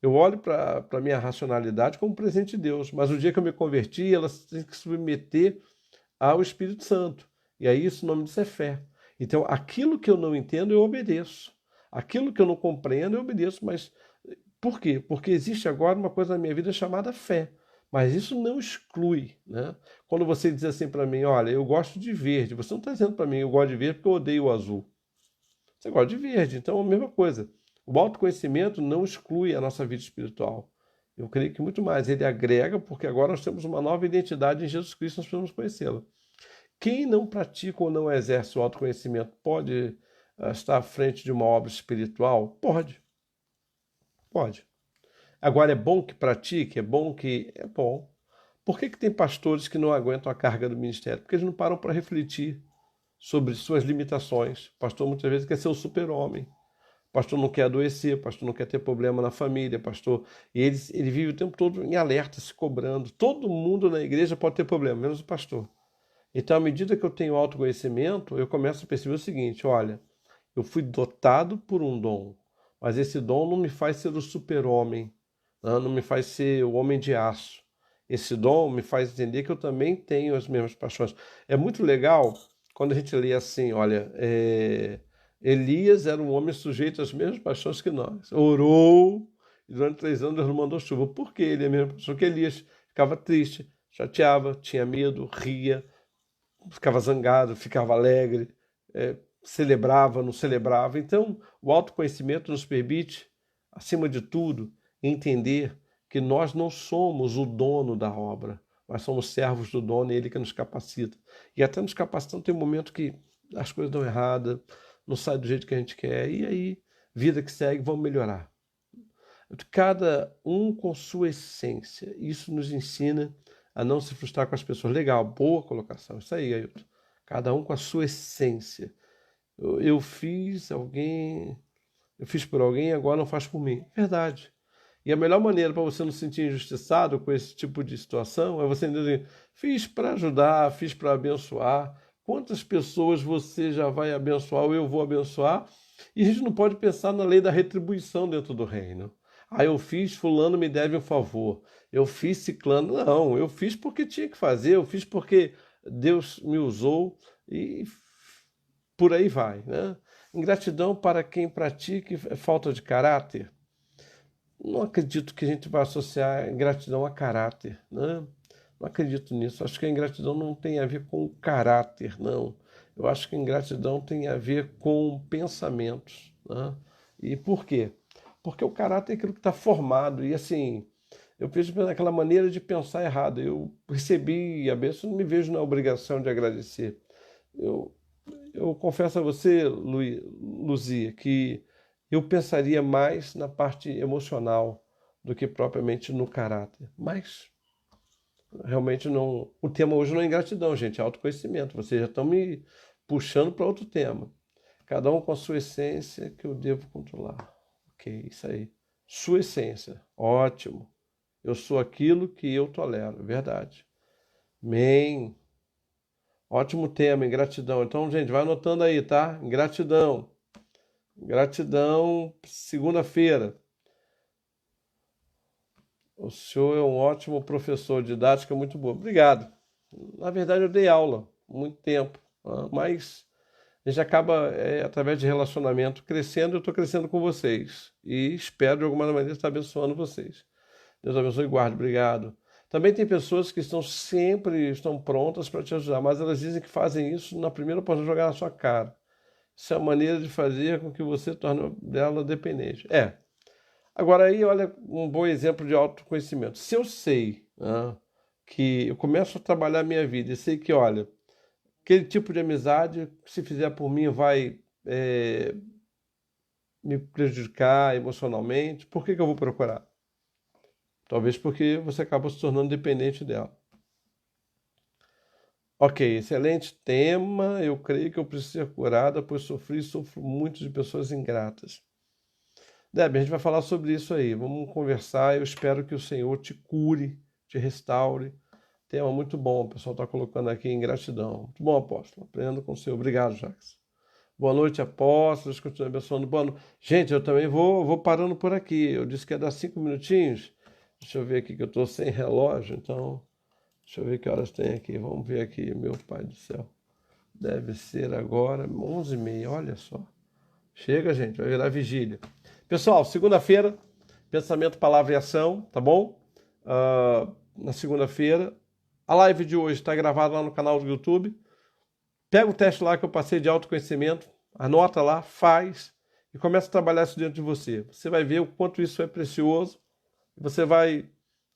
Speaker 1: Eu olho para a minha racionalidade como presente de Deus, mas o dia que eu me converti, ela tem que se submeter ao Espírito Santo. E aí isso, o nome disso é fé. Então, aquilo que eu não entendo, eu obedeço. Aquilo que eu não compreendo, eu obedeço. Mas por quê? Porque existe agora uma coisa na minha vida chamada fé. Mas isso não exclui, né? Quando você diz assim para mim, olha, eu gosto de verde, você não está dizendo para mim, eu gosto de verde porque eu odeio o azul. Você gosta de verde, então é a mesma coisa. O autoconhecimento não exclui a nossa vida espiritual. Eu creio que muito mais, ele agrega, porque agora nós temos uma nova identidade em Jesus Cristo, nós podemos conhecê-la. Quem não pratica ou não exerce o autoconhecimento pode estar à frente de uma obra espiritual? Pode, pode. Agora é bom que pratique, é bom que. É bom. Por que tem pastores que não aguentam a carga do ministério? Porque eles não param para refletir sobre suas limitações. O pastor muitas vezes quer ser o super-homem. O pastor não quer adoecer, o pastor não quer ter problema na família, pastor. E ele vive o tempo todo em alerta, se cobrando. Todo mundo na igreja pode ter problema, menos o pastor. Então, à medida que eu tenho autoconhecimento, eu começo a perceber o seguinte: olha, eu fui dotado por um dom, mas esse dom não me faz ser o super-homem, não me faz ser o homem de aço. Esse dom me faz entender que eu também tenho as mesmas paixões. É muito legal quando a gente lê assim, olha, Elias era um homem sujeito às mesmas paixões que nós. Orou e durante 3 anos Deus não mandou chuva. Por que ele é a mesma paixão? Porque Elias ficava triste, chateava, tinha medo, ria, ficava zangado, ficava alegre, celebrava, não celebrava. Então, o autoconhecimento nos permite, acima de tudo, entender que nós não somos o dono da obra, nós somos servos do dono e ele que nos capacita. E até nos capacitando tem um momento que as coisas dão errada, não sai do jeito que a gente quer, e aí, vida que segue, vamos melhorar. Cada um com sua essência. Isso nos ensina a não se frustrar com as pessoas. Legal, boa colocação. Isso aí, Ailton. Cada um com a sua essência. Eu fiz por alguém, agora não faz por mim. Verdade. E a melhor maneira para você não se sentir injustiçado com esse tipo de situação é você dizer, fiz para ajudar, fiz para abençoar. Quantas pessoas você já vai abençoar ou eu vou abençoar? E a gente não pode pensar na lei da retribuição dentro do reino. Eu fiz, fulano me deve um favor. Eu fiz ciclano. Não, eu fiz porque tinha que fazer, eu fiz porque Deus me usou e por aí vai, né? Ingratidão para quem pratica falta de caráter. Não acredito que a gente vai associar ingratidão a caráter, né? Não acredito nisso. Acho que a ingratidão não tem a ver com caráter, não. Eu acho que a ingratidão tem a ver com pensamentos, né? E por quê? Porque o caráter é aquilo que está formado. E assim, eu vejo naquela maneira de pensar errado. Eu recebi a bênção, não me vejo na obrigação de agradecer. Eu, eu confesso a você, Luzia, que eu pensaria mais na parte emocional do que propriamente no caráter. Mas realmente não. O tema hoje não é ingratidão, gente, é autoconhecimento. Vocês já estão me puxando para outro tema. Cada um com a sua essência que eu devo controlar. Ok, isso aí. Sua essência. Ótimo. Eu sou aquilo que eu tolero. Verdade. Amém. Ótimo tema, ingratidão. Então, gente, vai anotando aí, tá? Ingratidão. Gratidão, segunda-feira. O senhor é um ótimo professor, didática muito boa. Obrigado. Na verdade, eu dei aula muito tempo, mas a gente acaba, através de relacionamento, crescendo. Eu estou crescendo com vocês e espero, de alguma maneira, estar abençoando vocês. Deus abençoe e guarde. Obrigado. Também tem pessoas que estão prontas para te ajudar, mas elas dizem que fazem isso na primeira oportunidade de jogar na sua cara. Isso é a maneira de fazer com que você torne dela dependente. Agora aí, olha, um bom exemplo de autoconhecimento. Se eu sei, né, que eu começo a trabalhar a minha vida e sei que, olha, aquele tipo de amizade, se fizer por mim, vai me prejudicar emocionalmente, por que eu vou procurar? Talvez porque você acaba se tornando dependente dela. Ok, excelente tema. Eu creio que eu preciso ser curada, pois sofri e sofro muito de pessoas ingratas. Deb, a gente vai falar sobre isso aí. Vamos conversar. Eu espero que o Senhor te cure, te restaure. Tema muito bom. O pessoal está colocando aqui em gratidão. Muito bom, apóstolo. Aprendendo com o Senhor. Obrigado, Jacques. Boa noite, apóstolos. Continue abençoando. Boa noite. Gente, eu também vou parando por aqui. Eu disse que ia dar 5 minutinhos. Deixa eu ver aqui que eu estou sem relógio, então deixa eu ver que horas tem aqui. Vamos ver aqui, meu pai do céu. Deve ser agora 11h30, olha só. Chega, gente, vai virar vigília. Pessoal, segunda-feira, pensamento, palavra e ação, tá bom? Na segunda-feira. A live de hoje está gravada lá no canal do YouTube. Pega o teste lá que eu passei de autoconhecimento, anota lá, faz e começa a trabalhar isso dentro de você. Você vai ver o quanto isso é precioso. Você vai,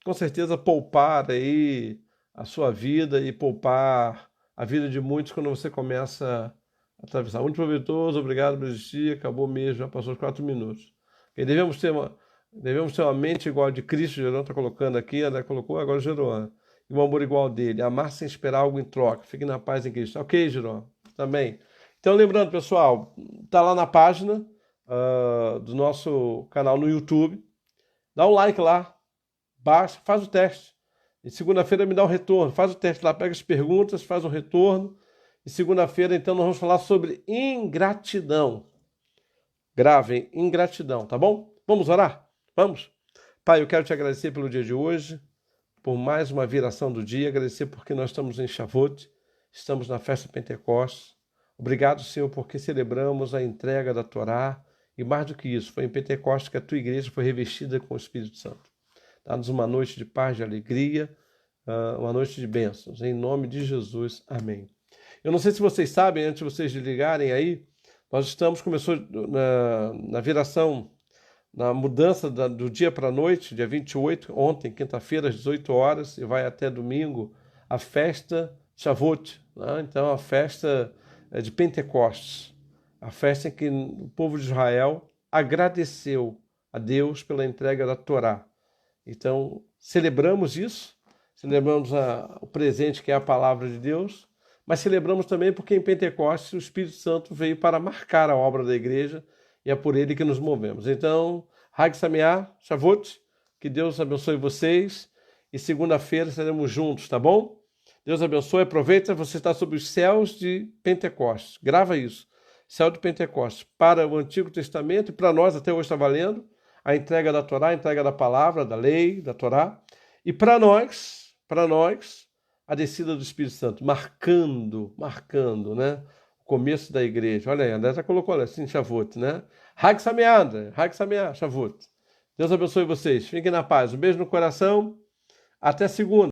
Speaker 1: com certeza, poupar aí a sua vida e poupar a vida de muitos quando você começa a atravessar. Muito proveitoso, obrigado por existir, acabou mesmo, já passou os 4 minutos. E devemos ter uma mente igual a de Cristo, Gerão está colocando aqui, André colocou, agora Gerão. E um amor igual ao dele, amar sem esperar algo em troca, fique na paz em Cristo. Ok, Gerão, também. Então, lembrando, pessoal, tá lá na página do nosso canal no YouTube. Dá um like lá, baixa, faz o teste. E segunda-feira me dá um retorno. Faz o teste lá, pega as perguntas, faz um retorno. E segunda-feira, então, nós vamos falar sobre ingratidão. Gravem, ingratidão, tá bom? Vamos orar? Vamos? Pai, eu quero te agradecer pelo dia de hoje, por mais uma viração do dia, agradecer porque nós estamos em Shavuot, estamos na festa Pentecostes. Obrigado, Senhor, porque celebramos a entrega da Torá, e mais do que isso, foi em Pentecostes que a tua igreja foi revestida com o Espírito Santo. Dá-nos uma noite de paz, de alegria, uma noite de bênçãos. Em nome de Jesus, amém. Eu não sei se vocês sabem, antes de vocês ligarem aí, começou na viração, na mudança do dia para a noite, dia 28, ontem, quinta-feira, às 18 horas, e vai até domingo, a festa Shavuot, né? Então, a festa de Pentecostes, a festa em que o povo de Israel agradeceu a Deus pela entrega da Torá. Então, celebramos isso, celebramos o presente que é a palavra de Deus, mas celebramos também porque em Pentecostes o Espírito Santo veio para marcar a obra da igreja e é por ele que nos movemos. Então, Hag Sameach, Shavuot, que Deus abençoe vocês e segunda-feira estaremos juntos, tá bom? Deus abençoe, aproveita, você está sob os céus de Pentecostes. Grava isso, céu de Pentecostes, para o Antigo Testamento e para nós até hoje está valendo a entrega da Torá, a entrega da palavra, da lei, da Torá, e para nós, a descida do Espírito Santo, marcando, né, o começo da igreja. Olha aí, André já colocou assim, Shavuot, né? Hag Sameach, André, Hag Sameach, Shavuot. Deus abençoe vocês, fiquem na paz, um beijo no coração, até segunda.